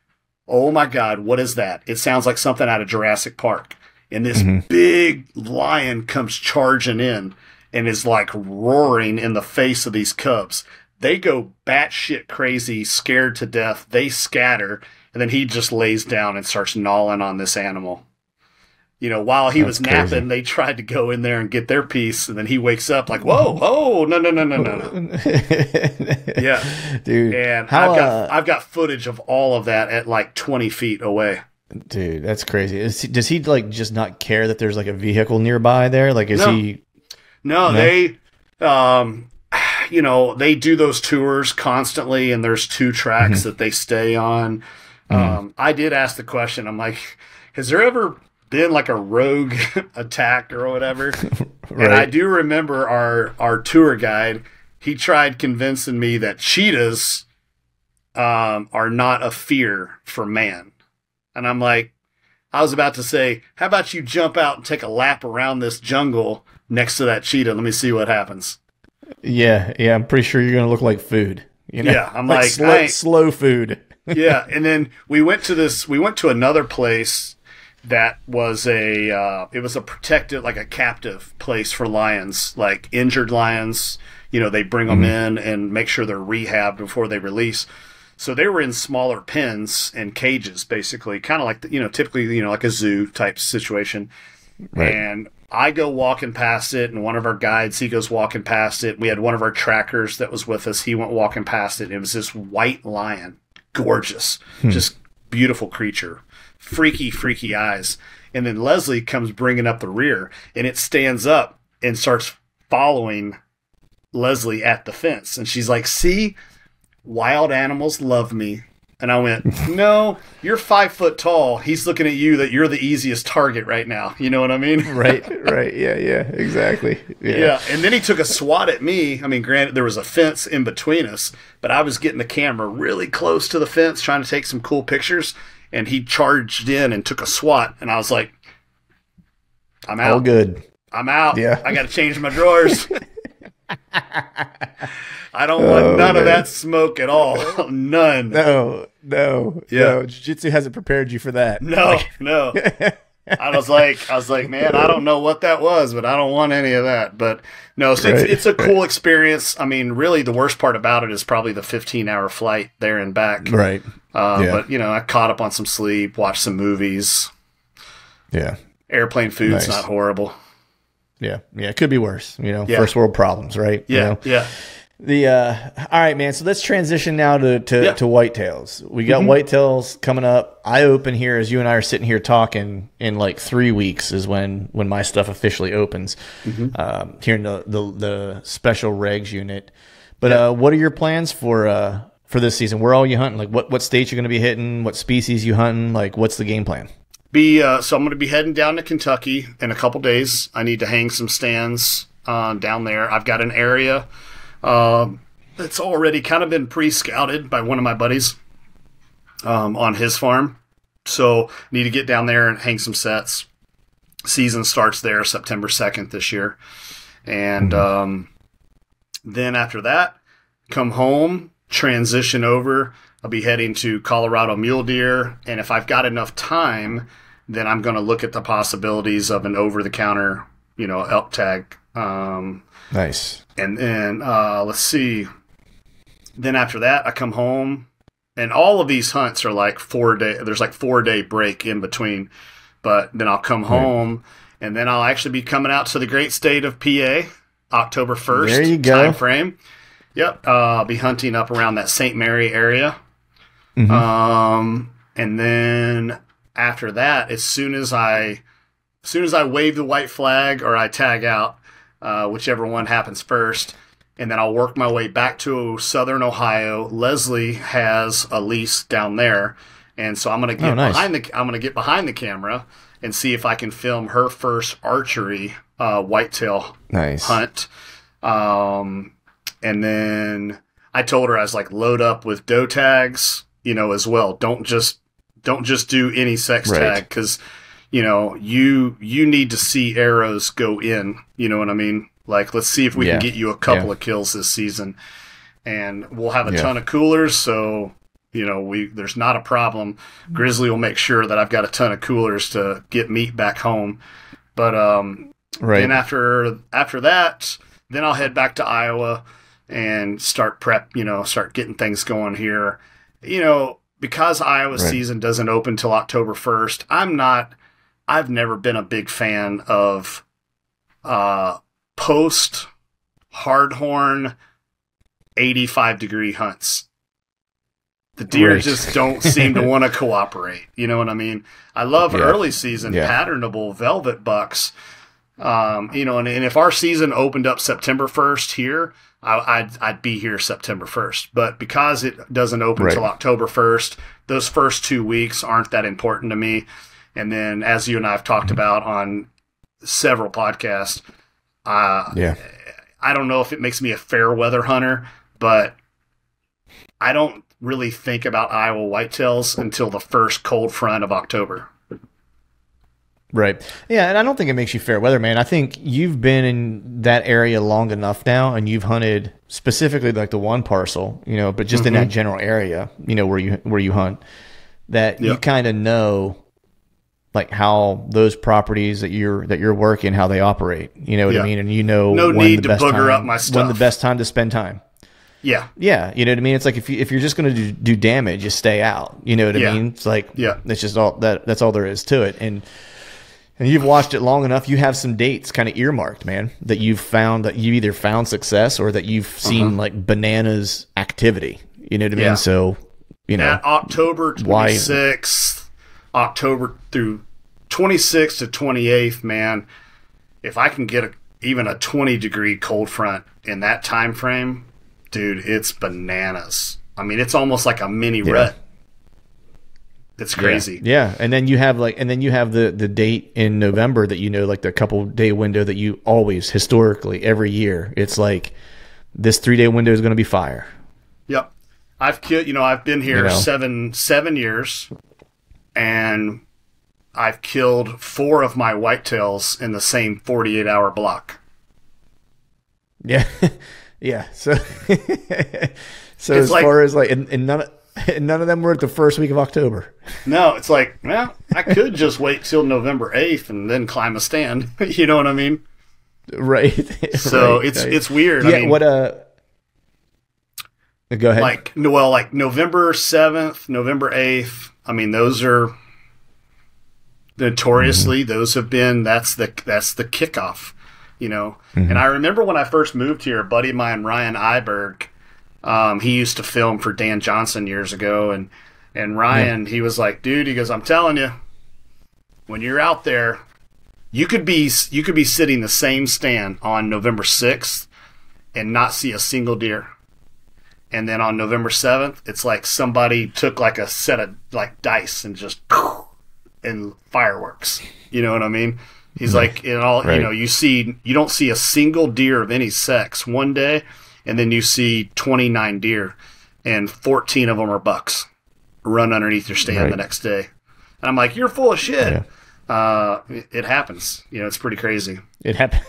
oh my God, what is that? It sounds like something out of Jurassic Park. And this big lion comes charging in and is like roaring in the face of these cubs. They go batshit crazy, scared to death. They scatter, and then he just lays down and starts gnawing on this animal. You know, while he was napping, they tried to go in there and get their piece, and then he wakes up like, whoa, oh, no. Yeah. Dude. And I've got footage of all of that at like 20 feet away. Dude, that's crazy. Does he like just not care that there's like a vehicle nearby there? Like, is he? No, they, you know, they do those tours constantly, and there's 2 tracks that they stay on. I did ask the question. I'm like, has there ever been like a rogue attack or whatever? Right. And I do remember our tour guide, he tried convincing me that cheetahs are not a fear for man. And I'm like, I was about to say, how about you jump out and take a lap around this jungle next to that cheetah? Let me see what happens. Yeah, I'm pretty sure you're going to look like food. You know? Yeah, I'm like slow food. Yeah, and then we went to another place that was it was a protected, like a captive place for lions, like injured lions. You know, they bring them in and make sure they're rehabbed before they release. So they were in smaller pens and cages, basically, kind of like, typically, like a zoo type situation. Right. And I go walking past it, and one of our guides, he goes walking past it. We had one of our trackers that was with us. He went walking past it. It was this white lion, gorgeous, just beautiful creature, freaky eyes. And then Leslie comes bringing up the rear, and it stands up and starts following Leslie at the fence. And she's like, see? Wild animals love me. And I went, no, you're 5 foot tall. He's looking at you that you're the easiest target right now. You know what I mean? Right. Yeah, exactly. Yeah. And then he took a swat at me. I mean, granted, there was a fence in between us, but I was getting the camera really close to the fence trying to take some cool pictures. And he charged in and took a swat. And I was like, I'm out. All good. I'm out. Yeah. I got to change my drawers. I don't want none of that smoke at all. None. No. Jiu-Jitsu hasn't prepared you for that. No. I was like, man, I don't know what that was, but I don't want any of that. But no, so it's a cool experience. I mean, really, the worst part about it is probably the 15-hour flight there and back. Right. But I caught up on some sleep, watched some movies. Yeah. Airplane food's not horrible. Yeah. It could be worse. First world problems, right? Yeah. All right, man. So let's transition now to whitetails. We got whitetails coming up. I open here as you and I are sitting here talking in like 3 weeks is when my stuff officially opens here in the special regs unit. But what are your plans for this season? Where are you hunting? Like what states you're going to be hitting? What species you hunting? Like what's the game plan? So I'm going to be heading down to Kentucky in a couple days. I need to hang some stands down there. I've got an area that's already kind of been pre-scouted by one of my buddies on his farm. So need to get down there and hang some sets. Season starts there September 2nd this year. And then after that, come home, transition over. I'll be heading to Colorado mule deer. And if I've got enough time, then I'm going to look at the possibilities of an over-the-counter, elk tag. Nice. And then, let's see. Then after that, I come home. And all of these hunts are like 4 day. There's like 4 day break in between. But then I'll come home. And then I'll actually be coming out to the great state of PA, October 1st. There you go. Time frame. Yep. I'll be hunting up around that St. Mary area. And then after that, as soon as I wave the white flag or I tag out, whichever one happens first, and then I'll work my way back to southern Ohio. Leslie has a lease down there, and so I'm gonna get behind the camera and see if I can film her first archery whitetail hunt. And then I told her, I was like, load up with doe tags, as well. Don't just do any sex tag, because you need to see arrows go in. You know what I mean? Like, let's see if we can get you a couple of kills this season. and we'll have a ton of coolers. So, you know, there's not a problem. Grizzly will make sure that I've got a ton of coolers to get meat back home. But then after that, then I'll head back to Iowa and start getting things going here. You know, because Iowa season doesn't open till October 1st, I've never been a big fan of post hardhorn 85-degree hunts. The deer just don't seem to want to cooperate. You know what I mean? I love early season patternable velvet bucks. You know, and if our season opened up September 1st here, I'd be here September 1st. But because it doesn't open until October 1st, those first 2 weeks aren't that important to me. And then, as you and I have talked about on several podcasts, I don't know if it makes me a fair weather hunter, but I don't really think about Iowa whitetails until the first cold front of October. Right. Yeah, and I don't think it makes you fair weather, man. I think you've been in that area long enough now, and you've hunted specifically like the one parcel, you know, but just in that general area, you know, where you hunt, that you kind of know like how those properties that you're working, how they operate. You know what I mean? And you know, no need to booger up my stuff. When the best time to spend time. Yeah. Yeah. You know what I mean? It's like if you're just going to do damage, just stay out. You know what I mean? It's like, that's just all that's all there is to it. And you've watched it long enough. You have some dates kind of earmarked, man, that you've found that you either found success or that you've seen like bananas activity. You know what I mean? So, you know, at October 26th, October through 26th to 28th, man, if I can get even a 20-degree cold front in that time frame, dude, it's bananas. I mean, it's almost like a mini rut. It's crazy. Yeah. And then you have the date in November that, you know, like the couple day window that you always historically every year, it's like this 3-day window is going to be fire. Yep. I've been here 7 years, and I've killed 4 of my whitetails in the same 48-hour block. Yeah. Yeah. So as far as like, and none of them were at the first week of October. No, it's like, well, I could just wait till November 8th and then climb a stand. You know what I mean? Right. So it's weird. Yeah. I mean, go ahead. Like November 7th, November 8th. I mean, those are notoriously, those have been, that's the kickoff, you know? And I remember when I first moved here, a buddy of mine, Ryan Iberg, he used to film for Dan Johnson years ago, and Ryan, he was like, dude, he goes, I'm telling you, when you're out there, you could be sitting the same stand on November 6th and not see a single deer. And then on November 7th, it's like somebody took like a set of like dice and just and fireworks. You know what I mean? He's like, you know, you don't see a single deer of any sex one day, and then you see 29 deer, and 14 of them are bucks run underneath your stand the next day. And I'm like, you're full of shit. Yeah. It happens. You know, it's pretty crazy. It happened.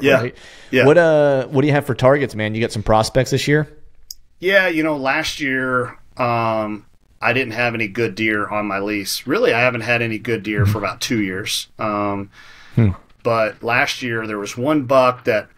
Yeah. Yeah. What do you have for targets, man? You got some prospects this year? Yeah. You know, last year, I didn't have any good deer on my lease. Really, I haven't had any good deer for about 2 years. But last year there was one buck that,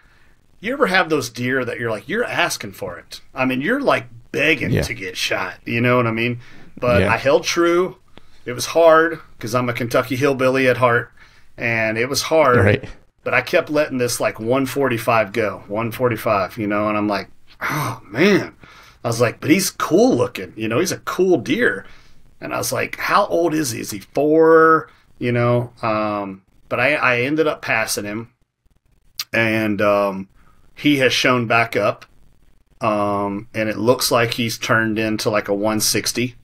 you ever have those deer that you're like, you're asking for it. I mean, you're like begging to get shot. You know what I mean? But I held true. It was hard because I'm a Kentucky hillbilly at heart, and it was hard. Right. But I kept letting this like 145 go, 145, you know, and I'm like, oh, man. I was like, but he's cool looking. You know, he's a cool deer. And I was like, how old is he? Is he 4? You know? But I ended up passing him. And he has shown back up. And it looks like he's turned into like a 160.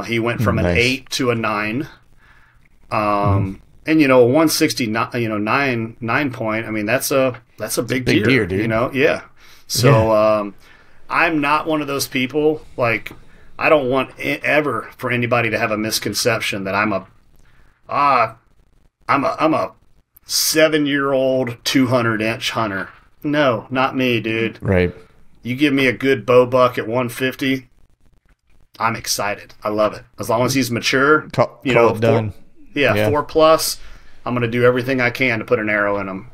He went from an 8 to a 9. And you know, a 169, you know, 9 point. I mean, that's a big deer, dude. You know? Yeah. So I'm not one of those people. Like, I don't want ever for anybody to have a misconception that I'm a 7-year-old 200-inch hunter. No, not me, dude. Right. You give me a good bow buck at 150, I'm excited. I love it. As long as he's mature, Call it done. 4+. I'm going to do everything I can to put an arrow in him,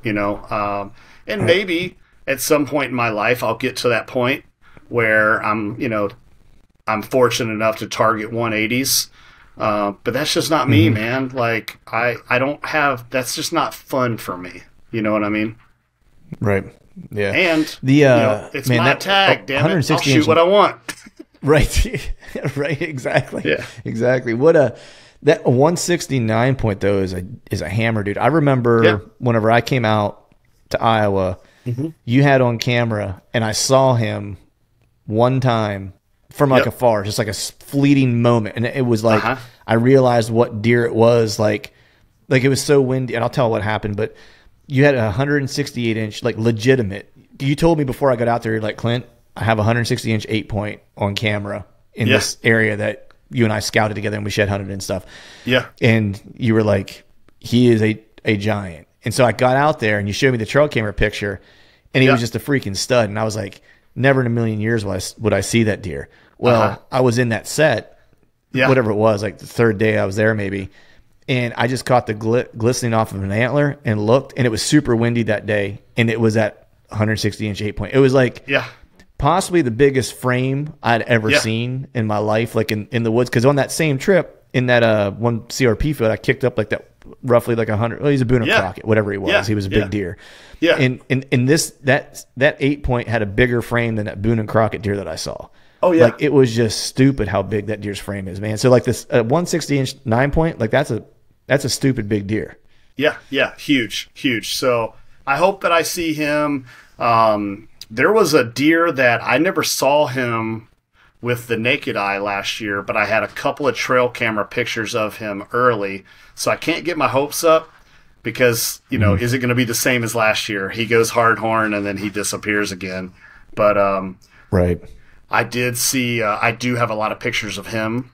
and maybe at some point in my life, I'll get to that point where I'm fortunate enough to target 180s. But that's just not me, man. Like I don't have, that's just not fun for me. You know what I mean? Right. Yeah. And it's my tag, damn it. I'll shoot what I want. Right. Right. Exactly. Yeah. Exactly. That 169 point though is a hammer, dude. I remember whenever I came out to Iowa, you had on camera, and I saw him one time from like afar, just like a fleeting moment, and it was like I realized what deer it was. Like it was so windy, and I'll tell what happened. But you had a 168-inch, like legitimate. You told me before I got out there, you're like, Clint, I have a 160-inch 8-point on camera in this area that you and I scouted together and we shed hunted and stuff. Yeah. And you were like, he is a giant. And so I got out there and you showed me the trail camera picture, and he was just a freaking stud. And I was like, never in a million years would I see that deer. Well, I was in that set, whatever it was, like the third day I was there maybe. And I just caught the glistening off of an antler and looked, and it was super windy that day. And it was at 160-inch 8-point. It was like, possibly the biggest frame I'd ever seen in my life, like in the woods. Because on that same trip, in that one CRP field, I kicked up like that, roughly like 100. Well, he's a Boone and Crockett, whatever he was. Yeah. He was a big deer. Yeah. And that 8-point had a bigger frame than that Boone and Crockett deer that I saw. Oh yeah. Like it was just stupid how big that deer's frame is, man. So like this 160-inch 9-point, like that's a stupid big deer. Yeah. Yeah. Huge. So I hope that I see him. There was a deer that I never saw him with the naked eye last year, but I had a couple of trail camera pictures of him early. So I can't get my hopes up because, is it going to be the same as last year? He goes hard horn and then he disappears again. But right. I did see, I do have a lot of pictures of him.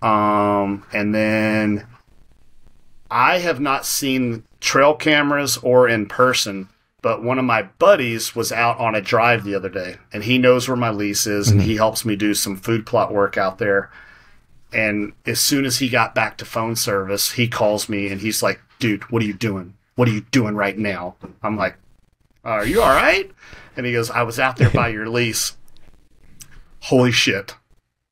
And then I have not seen trail cameras or in person. But one of my buddies was out on a drive the other day, and he knows where my lease is, and he helps me do some food plot work out there. And as soon as he got back to phone service, he calls me, and he's like, dude, what are you doing? What are you doing right now? I'm like, are you all right? And he goes, I was out there by your lease. Holy shit.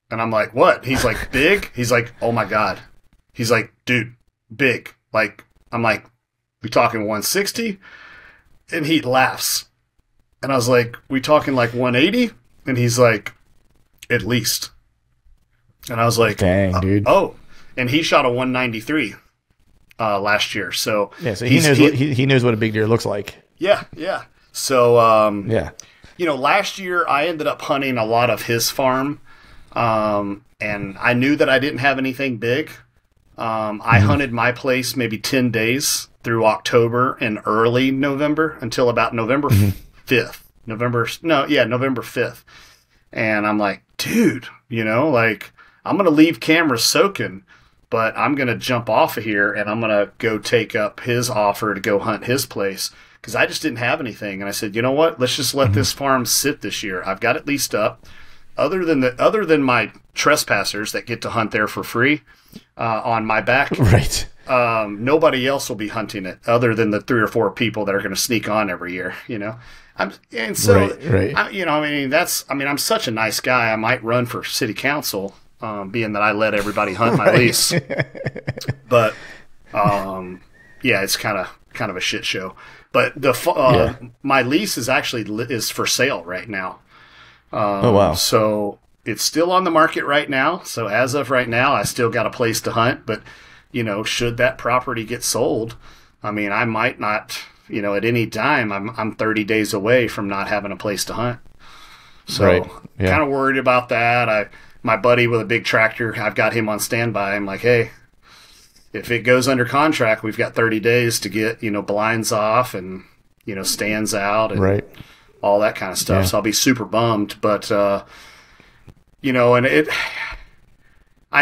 And I'm like, what? He's like, big? He's like, oh, my God. He's like, dude, big. Like, I'm like, we talking 160? And he laughs. And I was like, we talking like 180? And he's like, at least. And I was like, dang, dude. Oh. And he shot a 193 last year. So yeah, so he knows what a big deer looks like. Yeah. So last year I ended up hunting a lot of his farm. And I knew that I didn't have anything big. I hunted my place maybe 10 days through October and early November until about November 5th. November 5th. And I'm like, dude, like I'm going to leave cameras soaking, but I'm going to jump off of here and I'm going to go take up his offer to go hunt his place because I just didn't have anything. And I said, you know what? Let's just let this farm sit this year. I've got it leased up. Other than my trespassers that get to hunt there for free on my back. Right. Nobody else will be hunting it other than the 3 or 4 people that are going to sneak on every year, I'm such a nice guy. I might run for city council, being that I let everybody hunt my lease. But, it's kind of a shit show. But my lease is for sale right now. Oh, wow. So it's still on the market right now. So as of right now, I still got a place to hunt, but should that property get sold, I mean, I might not, at any time, I'm 30 days away from not having a place to hunt. So kind of worried about that. My buddy with a big tractor, I've got him on standby. I'm like, hey, if it goes under contract, we've got 30 days to get, blinds off and, stands out and all that kind of stuff. Yeah. So I'll be super bummed. But, I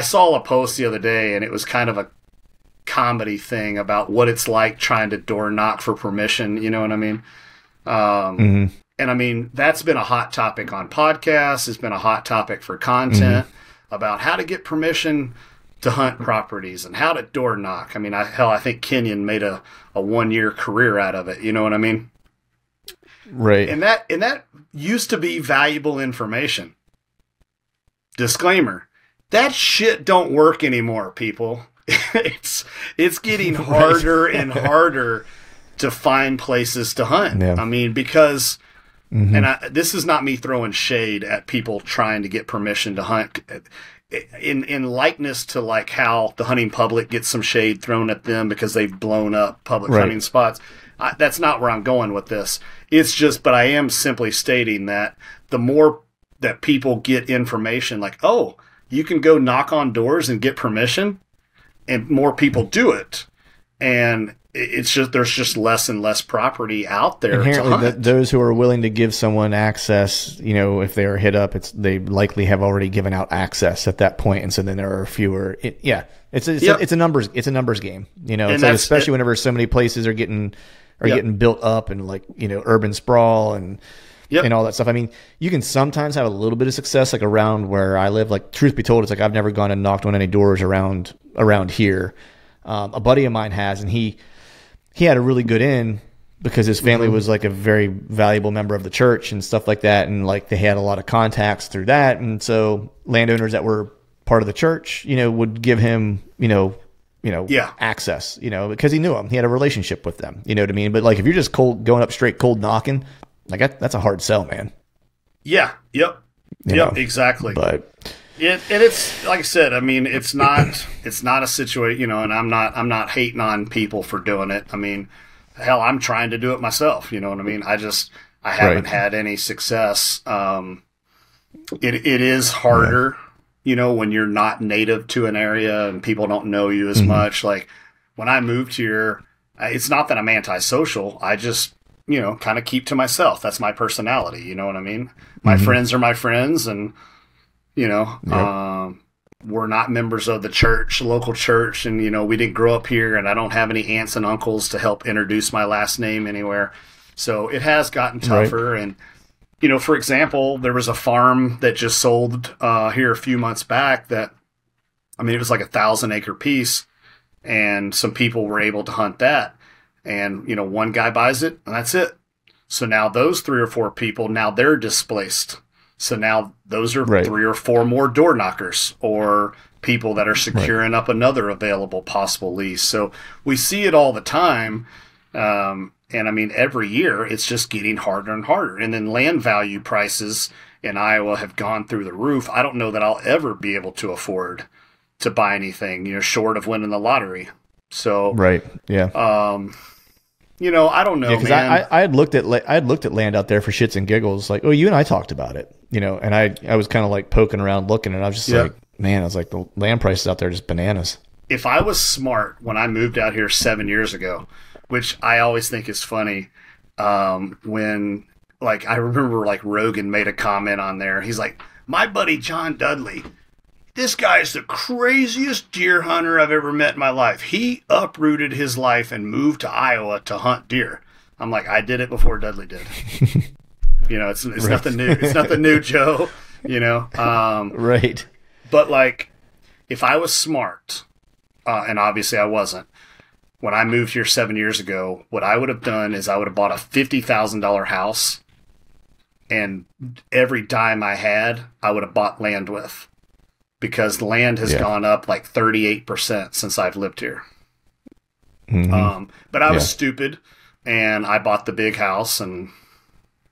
saw a post the other day and it was kind of a comedy thing about what it's like trying to door knock for permission. You know what I mean? And I mean, that's been a hot topic on podcasts. It's been a hot topic for content about how to get permission to hunt properties and how to door knock. I mean, I think Kenyon made a 1-year career out of it. You know what I mean? Right. And that used to be valuable information. Disclaimer: that shit don't work anymore, people. It's getting harder and harder to find places to hunt. Yeah. I mean, because, and this is not me throwing shade at people trying to get permission to hunt. In likeness to like how the hunting public gets some shade thrown at them because they've blown up public hunting spots. That's not where I'm going with this. It's just, but I am simply stating that the more that people get information like, oh, you can go knock on doors and get permission, and more people do it. And it's just, there's just less and less property out there. Inherently, those who are willing to give someone access, you know, if they are hit up, they likely have already given out access at that point, and so then there are fewer. It's a numbers game, you know. It's like, especially whenever so many places are getting built up and like, you know, urban sprawl and all that stuff. I mean, you can sometimes have a little bit of success, like around where I live. Like, truth be told, it's like I've never gone and knocked on any doors around here. A buddy of mine has, and he had a really good in because his family was like a very valuable member of the church and stuff like that. And like they had a lot of contacts through that. And so landowners that were part of the church, you know, would give him, access, you know, because he knew them. He had a relationship with them, you know what I mean? But like, if you're just going up straight cold knocking, like that's a hard sell, man. Yeah. Yep. Yep. Exactly. But and it's like I said, I mean, it's not a situation, you know, and I'm not hating on people for doing it. I mean, hell, I'm trying to do it myself. You know what I mean? I haven't had any success. It is harder, you know, when you're not native to an area and people don't know you as much. Like when I moved here, it's not that I'm antisocial. I just, you know, kind of keep to myself. That's my personality. You know what I mean? My friends are my friends, and you know, we're not members of the church, local church, and, you know, we didn't grow up here, and I don't have any aunts and uncles to help introduce my last name anywhere. So it has gotten tougher. And, you know, for example, there was a farm that just sold here a few months back that, I mean, it was like 1,000-acre piece, and some people were able to hunt that. And, you know, one guy buys it, and that's it. So now those 3 or 4 people, now they're displaced. So now those are 3 or 4 more door knockers or people that are securing up another available possible lease. So we see it all the time. And I mean, every year it's just getting harder and harder. And then land value prices in Iowa have gone through the roof. I don't know that I'll ever be able to afford to buy anything, you know, short of winning the lottery. So, you know, I don't know, man. I had looked at land out there for shits and giggles. Like, oh, you and I talked about it, you know, and I was kind of like poking around looking, and I was just like, man, I was like, the land prices out there are just bananas. If I was smart when I moved out here 7 years ago, which I always think is funny, when, like, I remember like Rogan made a comment on there. He's like, my buddy John Dudley, this guy is the craziest deer hunter I've ever met in my life. He uprooted his life and moved to Iowa to hunt deer. I'm like, I did it before Dudley did. You know, it's nothing new. It's nothing new, Joe. You know, But like, if I was smart, and obviously I wasn't, when I moved here 7 years ago, what I would have done is I would have bought a $50,000 house, and every dime I had, I would have bought land with. Because land has gone up like 38% since I've lived here. But I was stupid, and I bought the big house, and,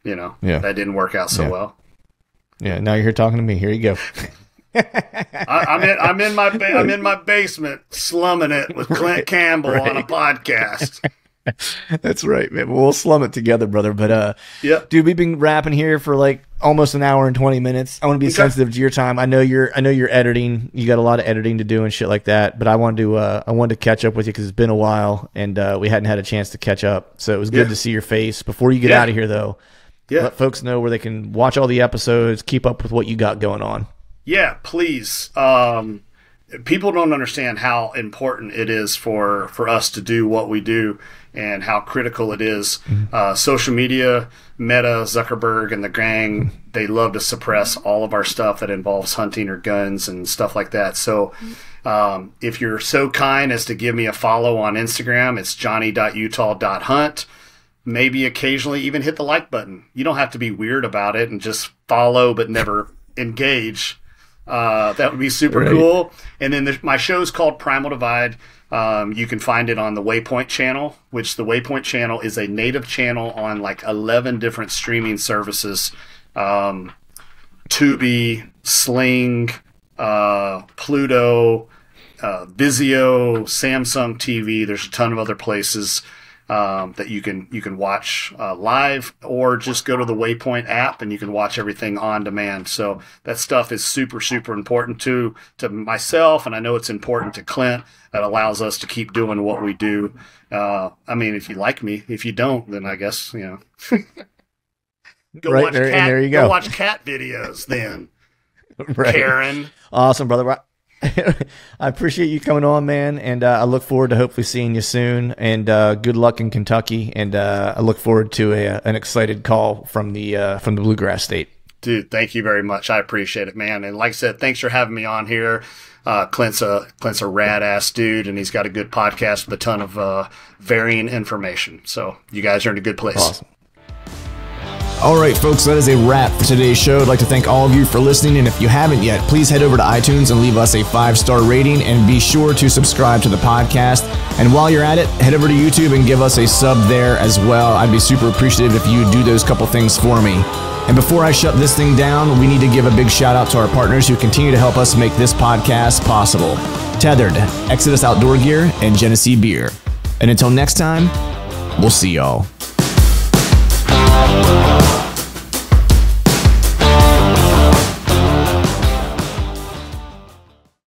you know, that didn't work out so well. Yeah, now you're here talking to me. Here you go. I'm in my basement slumming it with Clint Campbell on a podcast. That's right, man. We'll slum it together, brother. But dude, we've been rapping here for like almost an hour and 20 minutes. I want to be sensitive to your time. I know you're editing. You got a lot of editing to do and shit like that. But I wanted to catch up with you because it's been a while, and we hadn't had a chance to catch up. So it was good to see your face. Before you get out of here, though, let folks know where they can watch all the episodes, keep up with what you got going on. Yeah, please. people don't understand how important it is for us to do what we do and how critical it is. Social media, Meta, Zuckerberg, and the gang, they love to suppress all of our stuff that involves hunting or guns and stuff like that. So if you're so kind as to give me a follow on Instagram, it's johnny.utah.hunt. Maybe occasionally even hit the like button. You don't have to be weird about it and just follow but never engage. That would be super cool. And then my show's called Primal Divide. You can find it on the Waypoint channel, which the Waypoint channel is a native channel on like 11 different streaming services. Tubi, Sling, Pluto, Vizio, Samsung TV. There's a ton of other places that you can watch live, or just go to the Waypoint app and you can watch everything on demand. So that stuff is super, super important to myself, and I know it's important to Clint. That allows us to keep doing what we do. I mean, if you like me, if you don't, then I guess, go watch cat, and there you go watch cat videos then. Karen. Awesome, brother. I appreciate you coming on, man, and I look forward to hopefully seeing you soon. And good luck in Kentucky, and I look forward to an excited call from the Bluegrass State. Dude, thank you very much. I appreciate it, man. And like I said, thanks for having me on here. Clint's a rad ass dude, and he's got a good podcast with a ton of varying information. So you guys are in a good place. Awesome. All right, folks, that is a wrap for today's show. I'd like to thank all of you for listening, and if you haven't yet, please head over to iTunes and leave us a 5-star rating, and be sure to subscribe to the podcast. And while you're at it, head over to YouTube and give us a sub there as well. I'd be super appreciative if you do those couple things for me. And before I shut this thing down, we need to give a big shout out to our partners who continue to help us make this podcast possible. Tethered, Exodus Outdoor Gear, and Genesee Beer. And until next time, we'll see y'all.